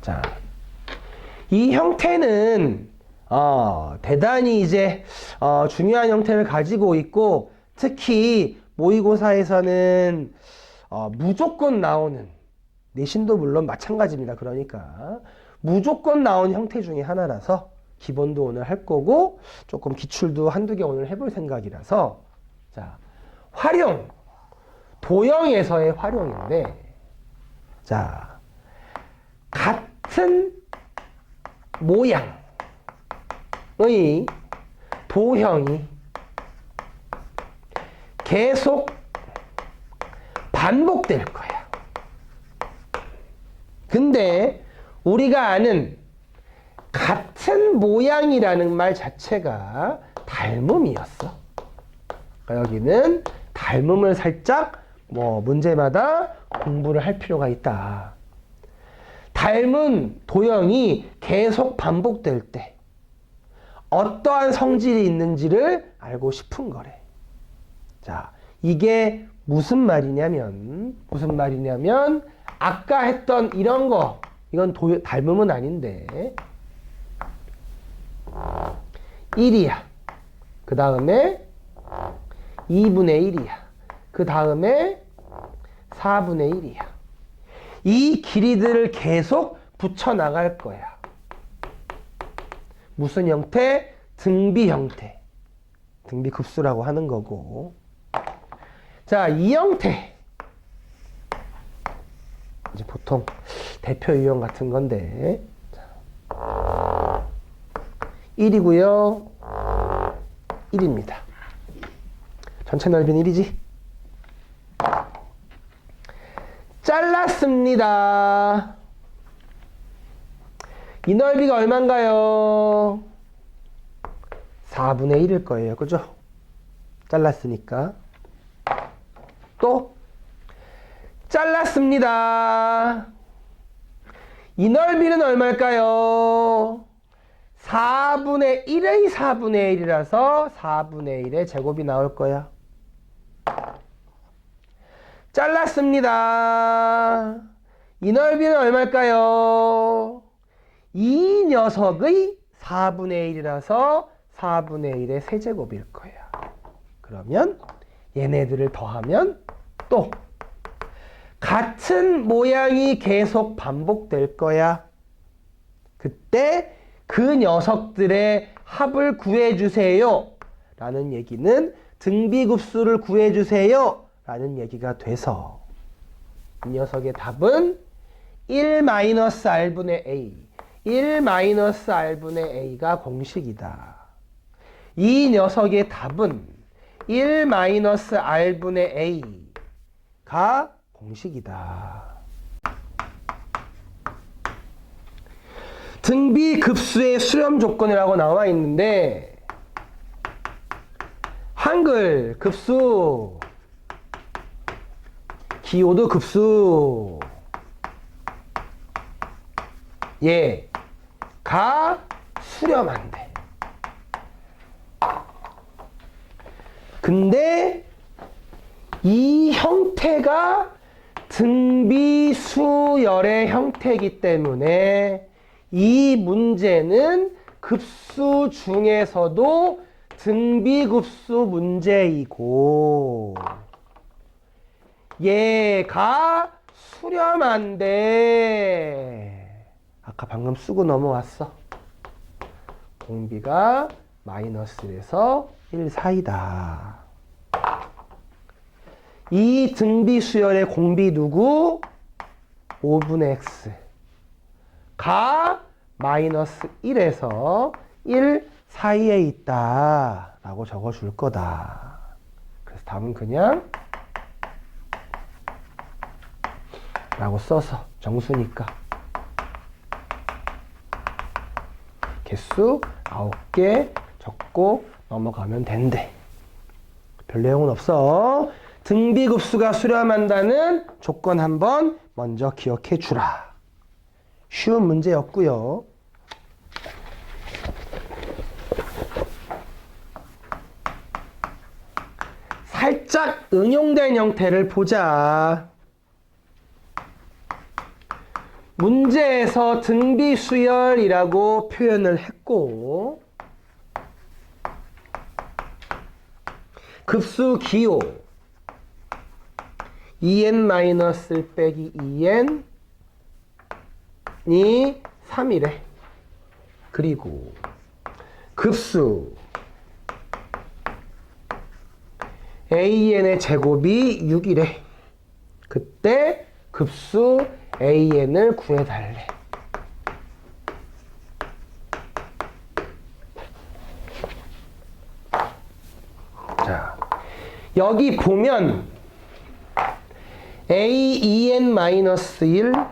자, 이 형태는 대단히 이제 중요한 형태를 가지고 있고 특히 모의고사에서는 무조건 나오는 내신도 물론 마찬가지입니다. 그러니까 무조건 나온 형태 중에 하나라서 기본도 오늘 할 거고 조금 기출도 한두 개 오늘 해볼 생각이라서 자, 활용 도형에서의 활용인데 자, 같은 모양의 도형이 계속 반복될 거야. 근데 우리가 아는 같은 모양이라는 말 자체가 닮음이었어. 그러니까 여기는 닮음을 살짝 문제마다 공부를 할 필요가 있다. 닮은 도형이 계속 반복될 때 어떠한 성질이 있는지를 알고 싶은 거래. 자, 이게 무슨 말이냐면 아까 했던 이런 거 이건 닮음은 아닌데 1이야. 그 다음에 2분의 1이야. 그 다음에 4분의 1이야. 이 길이들을 계속 붙여나갈 거야. 무슨 형태? 등비 형태. 등비급수라고 하는 거고. 자, 이 형태. 이제 보통 대표 유형 같은 건데. 1이고요. 1입니다. 전체 넓이는 1이지? 잘랐습니다. 이 넓이가 얼마인가요? 4분의 1일 거예요. 그죠? 잘랐으니까. 또 잘랐습니다. 이 넓이는 얼마일까요? 4분의 1의 4분의 1이라서 4분의 1의 제곱이 나올 거야. 잘랐습니다. 이 넓이는 얼마일까요? 이 녀석의 4분의 1이라서 4분의 1의 세제곱일 거야. 그러면 얘네들을 더하면 또 같은 모양이 계속 반복될 거야. 그때 그 녀석들의 합을 구해주세요 라는 얘기는 등비급수를 구해주세요 라는 얘기가 돼서 이 녀석의 답은 1-r분의 a 1-r분의 a가 공식이다. 이 녀석의 답은 1-r분의 a가 공식이다. 등비급수의 수렴 조건이라고 나와 있는데 한글 급수, 기호도 급수, 얘가 수렴한대. 근데 이 형태가 등비수열의 형태이기 때문에 이 문제는 급수 중에서도 등비급수 문제이고 얘가 수렴한데 아까 방금 쓰고 넘어왔어. 공비가 마이너스 1에서 1 사이다. 이 등비 수열의 공비 누구? 5분의 x 가 마이너스 1에서 1 사이에 있다 라고 적어줄 거다. 그래서 답은 그냥 라고 써서 정수니까 개수 9개 적고 넘어가면 된대. 별 내용은 없어. 등비급수가 수렴한다는 조건 한번 먼저 기억해 주라. 쉬운 문제였고요. 살짝 응용된 형태를 보자. 문제에서 등비수열이라고 표현을 했고 급수 기호 2n- 빼기 2n이 3이래. 그리고 급수 an의 제곱이 6이래. 그때 급수 an을 구해달래. 자, 여기 보면 a2n-1,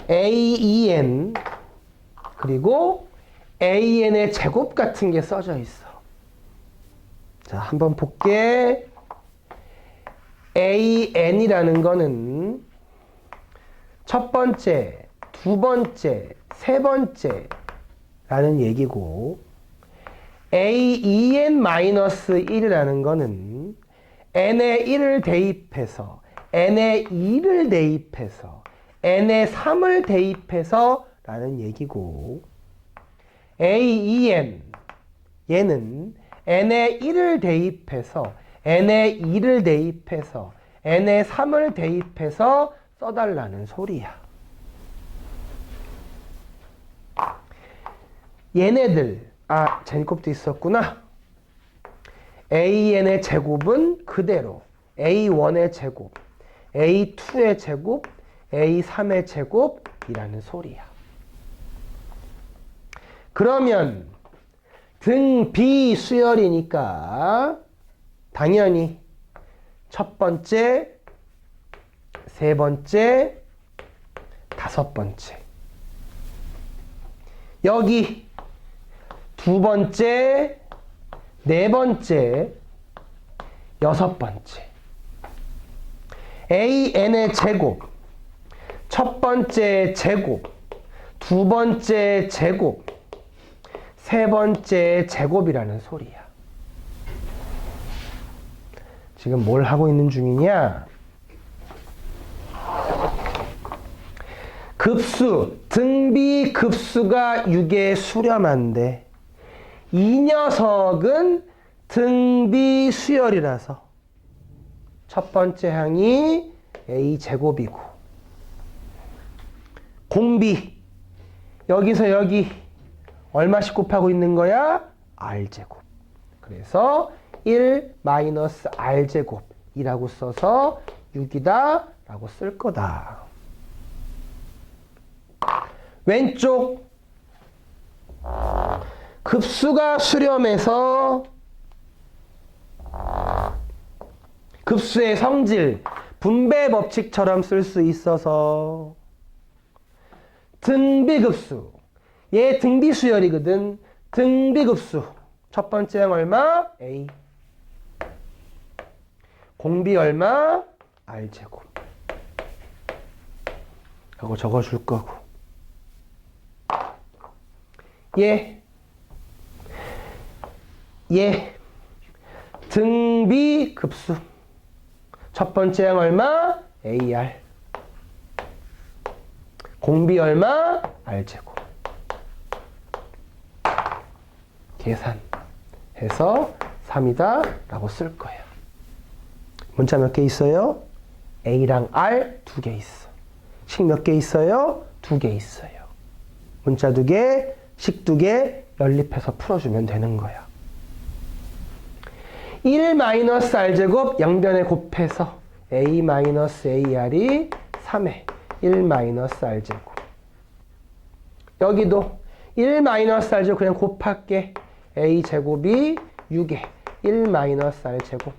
a2n 그리고 an의 제곱 같은 게 써져 있어. 자, 한번 볼게. an이라는 거는 첫 번째, 두 번째, 세 번째라는 얘기고 a2n-1이라는 거는 n에 1을 대입해서 n에 2를 대입해서 n에 3을 대입해서 라는 얘기고 a2n 얘는 n에 1을 대입해서 n에 2를 대입해서 n에 3을 대입해서 써달라는 소리야. 얘네들 제곱도 있었구나. an의 제곱은 그대로 a1의 제곱, a2의 제곱, a3의 제곱이라는 소리야. 그러면 등비 수열이니까 당연히 첫 번째, 세 번째, 다섯 번째. 여기 두 번째, 네 번째, 여섯 번째. an의 제곱, 첫 번째 제곱, 두 번째 제곱, 세 번째 제곱이라는 소리야. 지금 뭘 하고 있는 중이냐? 급수, 등비 급수가 6에 수렴한데 이 녀석은 등비 수열이라서 첫 번째 항이 a제곱이고 공비 여기서 여기 얼마씩 곱하고 있는 거야? r제곱. 그래서 1 마이너스 r제곱이라고 써서 6이다 라고 쓸 거다. 왼쪽 급수가 수렴해서 급수의 성질 분배 법칙처럼 쓸 수 있어서 등비급수 얘 등비수열이거든. 등비급수 첫 번째 항 얼마? a 공비 얼마? r제곱 하고 적어줄 거고 얘 등비급수 첫 번째 항 얼마? AR 공비 얼마? R제곱 계산해서 3이다 라고 쓸 거야. 문자 몇 개 있어요? A랑 R 2개 있어. 식 몇 개 있어요? 2개 있어요. 문자 2개, 식 2개 연립해서 풀어주면 되는 거야. 1-r제곱 양변에 곱해서 a-ar이 3에 1-r제곱. 여기도 1-r제곱 그냥 곱할게. a제곱이 6에 1-r제곱.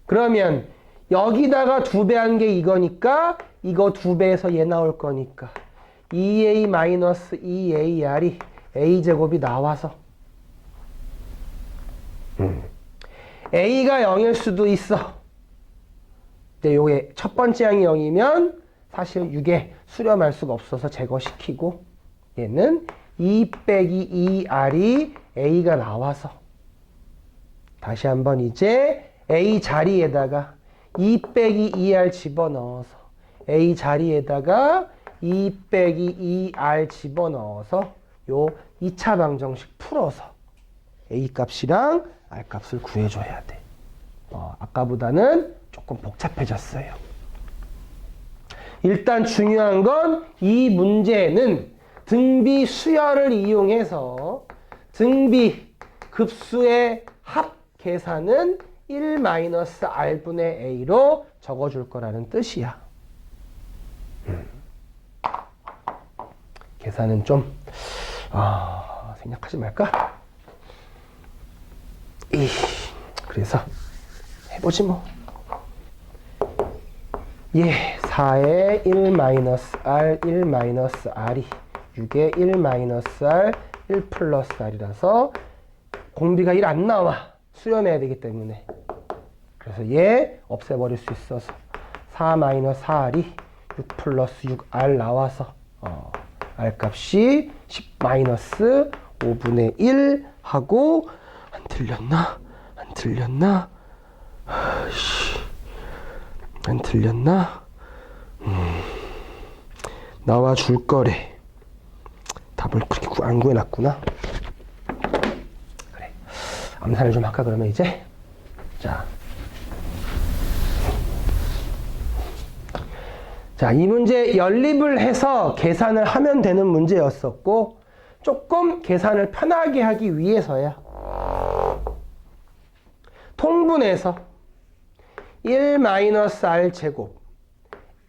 그러면 여기다가 2배 한 게 이거니까 이거 2배에서 얘 나올 거니까 2a-2ar이 a제곱이 나와서 a가 0일 수도 있어. 근데 요게 첫 번째 항이 0이면 사실 6에 수렴할 수가 없어서 제거시키고 얘는 2 빼기 2r이 a가 나와서 다시 한번 이제 a 자리에다가 2 빼기 2r 집어넣어서 a 자리에다가 2 빼기 2r 집어넣어서 요 2차 방정식 풀어서 a 값이랑 r 값을 구해줘야 돼. 아까보다는 조금 복잡해졌어요. 일단 중요한 건 이 문제는 등비 수열을 이용해서 등비 급수의 합 계산은 1-r분의 a로 적어줄 거라는 뜻이야. 계산은 좀 생략하지 말까? 그래서 해보지 뭐. 4에 1-r, 1-r이 6에 1-r, 1 플러스 r이라서 공비가 1 안 나와. 수렴해야 되기 때문에. 그래서 얘 없애버릴 수 있어서 4-4r이 6 플러스 6r 나와서 r 값이 10-5분의 1 하고 안 틀렸나? 안 틀렸나? 안 틀렸나? 나와 줄 거래. 답을 그렇게 안 구해놨구나. 그래. 암산을 좀 할까 그러면 이제? 자, 이 문제 연립을 해서 계산을 하면 되는 문제였었고 조금 계산을 편하게 하기 위해서야. 통분해서 1-r 제곱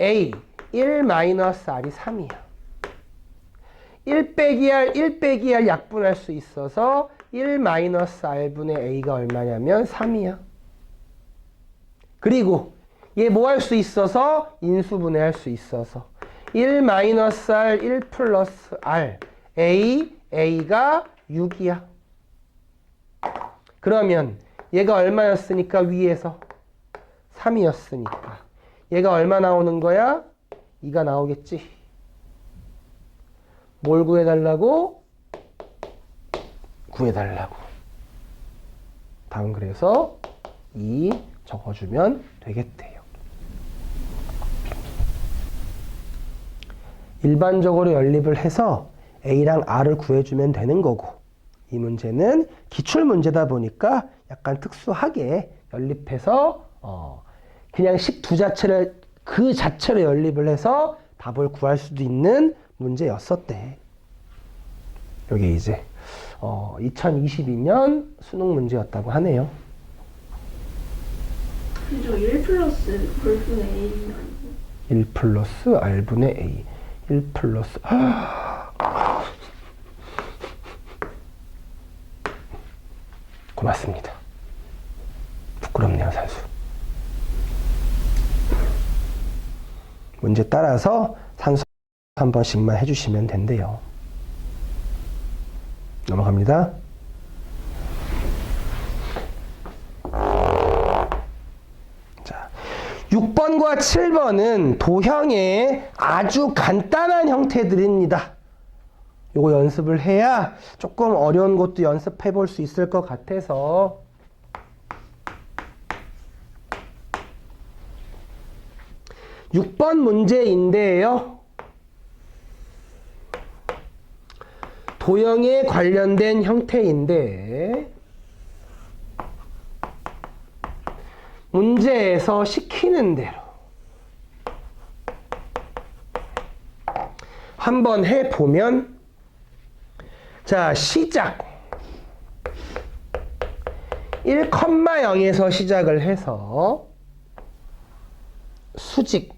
a 1-r이 3이야. 1 빼기 r, 1 빼기 r 약분할 수 있어서 1-r분의 a가 얼마냐면 3이야. 그리고 얘 뭐 할 수 있어서? 인수분해할 수 있어서 1-r, 1 플러스 r a가 6이야. 그러면 얘가 얼마였으니까 위에서 3이었으니까 얘가 얼마 나오는 거야? 2가 나오겠지. 뭘 구해달라고? 구해달라고. 다음 그래서 2 적어주면 되겠대요. 일반적으로 연립을 해서 A랑 R을 구해주면 되는 거고 이 문제는 기출문제다 보니까 약간 특수하게 연립해서 그냥 식 두 자체를 그 자체로 연립을 해서 답을 구할 수도 있는 문제였었대. 이게 이제 2022년 수능 문제였다고 하네요. 그죠. 1 플러스 R분의 A 아니고 1 플러스 R분의 A 1 플러스 고맙습니다. 부끄럽네요, 산수. 문제 따라서 산수 한 번씩만 해주시면 된대요. 넘어갑니다. 자, 6번과 7번은 도형의 아주 간단한 형태들입니다. 요거 연습을 해야 조금 어려운 것도 연습해 볼 수 있을 것 같아서 육 번 문제인데요. 도형에 관련된 형태인데 문제에서 시키는 대로 한번 해보면 자, 시작 1,0에서 시작을 해서 수직,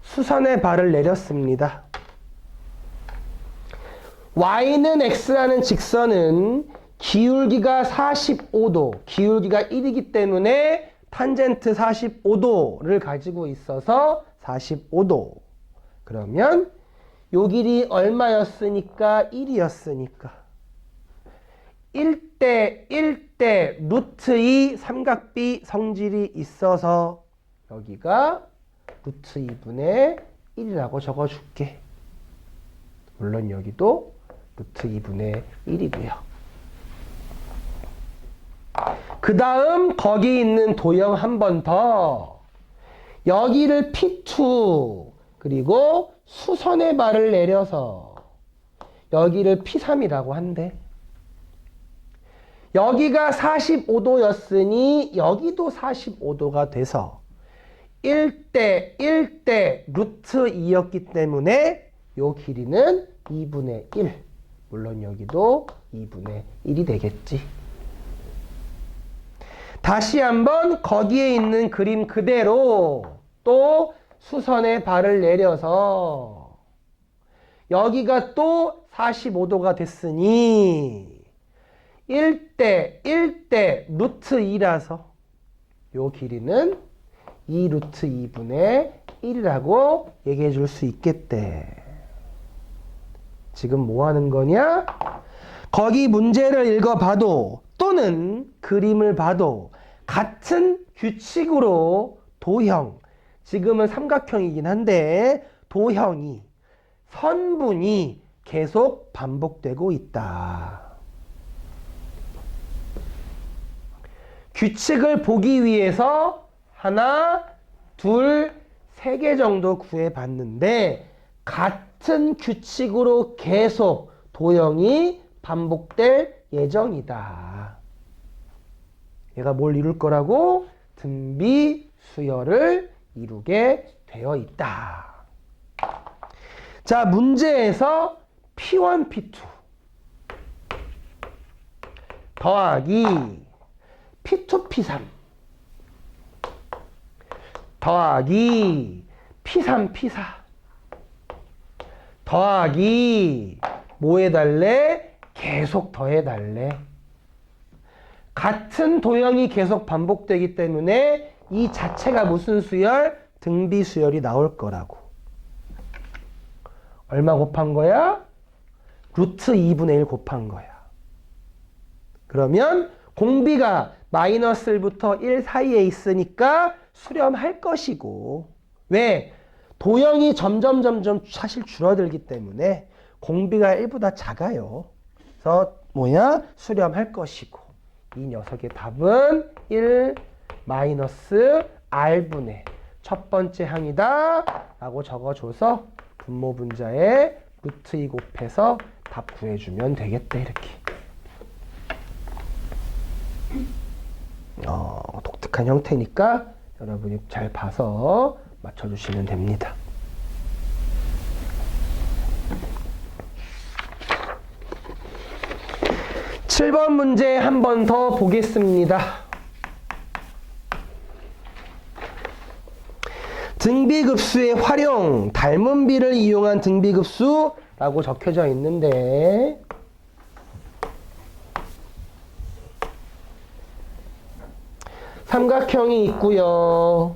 수선의 발을 내렸습니다. y는 x라는 직선은 기울기가 45도, 기울기가 1이기 때문에 탄젠트 45도를 가지고 있어서 45도. 그러면 요 길이 얼마였으니까 1이었으니까 1대 루트 2 삼각비 성질이 있어서 여기가 루트 2분의 1이라고 적어줄게. 물론 여기도 루트 2분의 1이고요. 그 다음 거기 있는 도형 한 번 더. 여기를 P2 그리고 수선의 발을 내려서 여기를 P3이라고 한대. 여기가 45도였으니 여기도 45도가 돼서 1대 루트 2였기 때문에 요 길이는 2분의 1. 물론 여기도 2분의 1이 되겠지. 다시 한번 거기에 있는 그림 그대로 또 수선의 발을 내려서 여기가 또 45도가 됐으니 1대 루트 2라서 요 길이는 2 루트 2분의 1이라고 얘기해 줄 수 있겠대. 지금 뭐 하는 거냐? 거기 문제를 읽어봐도 또는 그림을 봐도 같은 규칙으로 도형, 지금은 삼각형이긴 한데 도형이, 선분이 계속 반복되고 있다. 규칙을 보기 위해서 하나, 둘, 세 개 정도 구해봤는데 같은 규칙으로 계속 도형이 반복될 예정이다. 얘가 뭘 이룰 거라고? 등비 수열을 이루게 되어 있다. 자, 문제에서 P1, P2 더하기 P2, P3 더하기 P3, P4 더하기 뭐 해달래? 계속 더해달래. 같은 도형이 계속 반복되기 때문에 이 자체가 무슨 수열? 등비 수열이 나올 거라고. 얼마 곱한 거야? 루트 2분의 1 곱한 거야. 그러면 공비가 마이너스 1부터 1 사이에 있으니까 수렴할 것이고, 왜? 도형이 점점 사실 줄어들기 때문에 공비가 1보다 작아요. 그래서 뭐야? 수렴할 것이고, 이 녀석의 답은 1 마이너스 R분의 첫 번째 항이다 라고 적어줘서 분모 분자에 루트 2 곱해서 답 구해주면 되겠다. 이렇게. 독특한 형태니까 여러분이 잘 봐서 맞춰주시면 됩니다. 칠 번 문제 한 번 더 보겠습니다. 등비급수의 활용, 닮은 비를 이용한 등비급수라고 적혀져 있는데 삼각형이 있고요.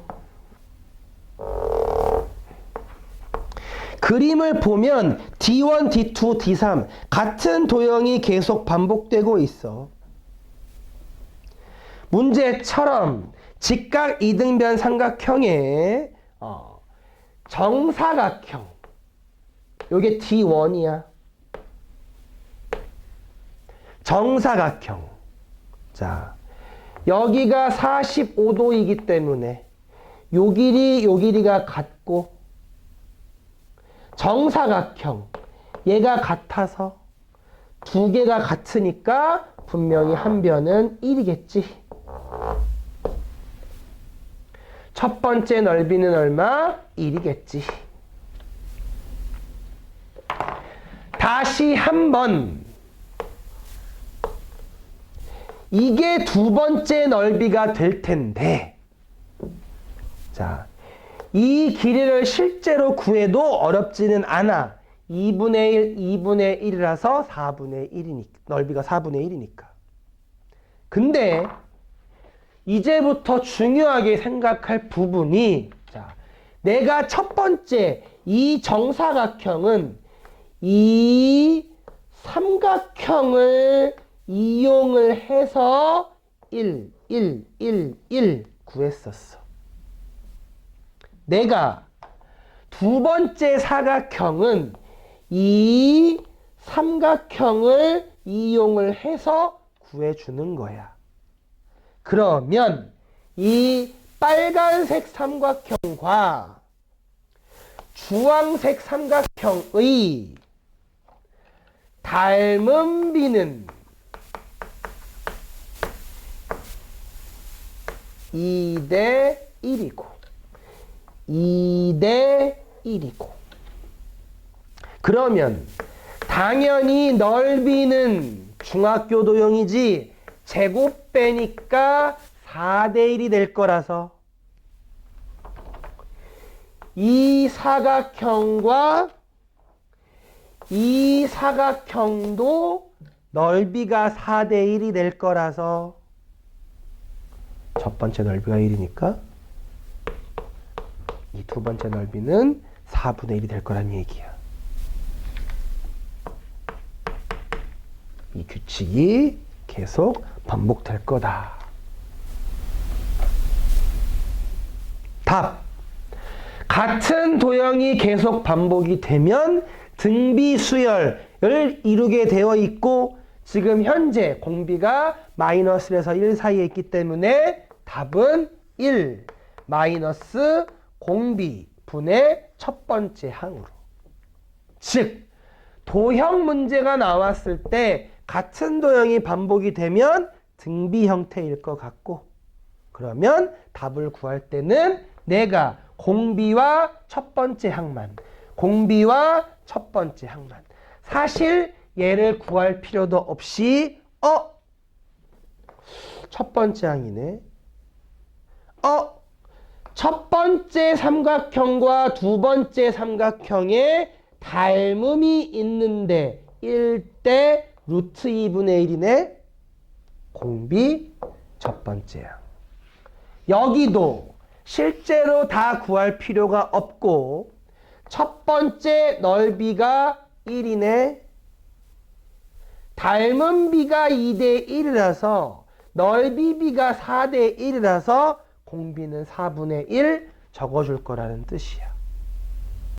그림을 보면 D1, D2, D3 같은 도형이 계속 반복되고 있어. 문제처럼 직각 이등변 삼각형의 정사각형, 요게 D1이야. 정사각형. 자, 여기가 45도이기 때문에 요 길이가 같고, 정사각형, 얘가 같아서 두 개가 같으니까 분명히 한 변은 1이겠지. 첫 번째 넓이는 얼마? 1이겠지. 다시 한번 이게 두 번째 넓이가 될 텐데, 자, 이 길이를 실제로 구해도 어렵지는 않아. 2분의 1, 2분의 1이라서 4분의 1이니까, 넓이가 4분의 1이니까. 근데 이제부터 중요하게 생각할 부분이, 자, 내가 첫 번째 이 정사각형은 이 삼각형을 이용을 해서 1, 1, 1, 1 구했었어. 내가 두 번째 사각형은 이 삼각형을 이용을 해서 구해주는 거야. 그러면 이 빨간색 삼각형과 주황색 삼각형의 닮은 비는 2대 1이고 2대 1이고 그러면 당연히 넓이는 중학교 도형이지 제곱 빼니까 4대 1이 될 거라서 이 사각형과 이 사각형도 넓이가 4대 1이 될 거라서 첫 번째 넓이가 1이니까 이 두 번째 넓이는 4분의 1이 될 거란 얘기야. 이 규칙이 계속 반복될 거다. 답. 같은 도형이 계속 반복이 되면 등비수열을 이루게 되어 있고 지금 현재 공비가 -1에서 1 사이에 있기 때문에 답은 1 마이너스 공비 분의 첫 번째 항으로. 즉 도형 문제가 나왔을 때 같은 도형이 반복이 되면 등비 형태일 것 같고 그러면 답을 구할 때는 내가 공비와 첫 번째 항만 공비와 첫 번째 항만 사실 얘를 구할 필요도 없이 첫 번째 항이네. 첫 번째 삼각형과 두 번째 삼각형에 닮음이 있는데 1대 루트 2분의 1이네. 공비 첫 번째 항. 여기도 실제로 다 구할 필요가 없고 첫 번째 넓이가 1이네. 닮은 비가 2대 1이라서 넓이 비가 4대 1이라서 공비는 4분의 1 적어줄 거라는 뜻이야.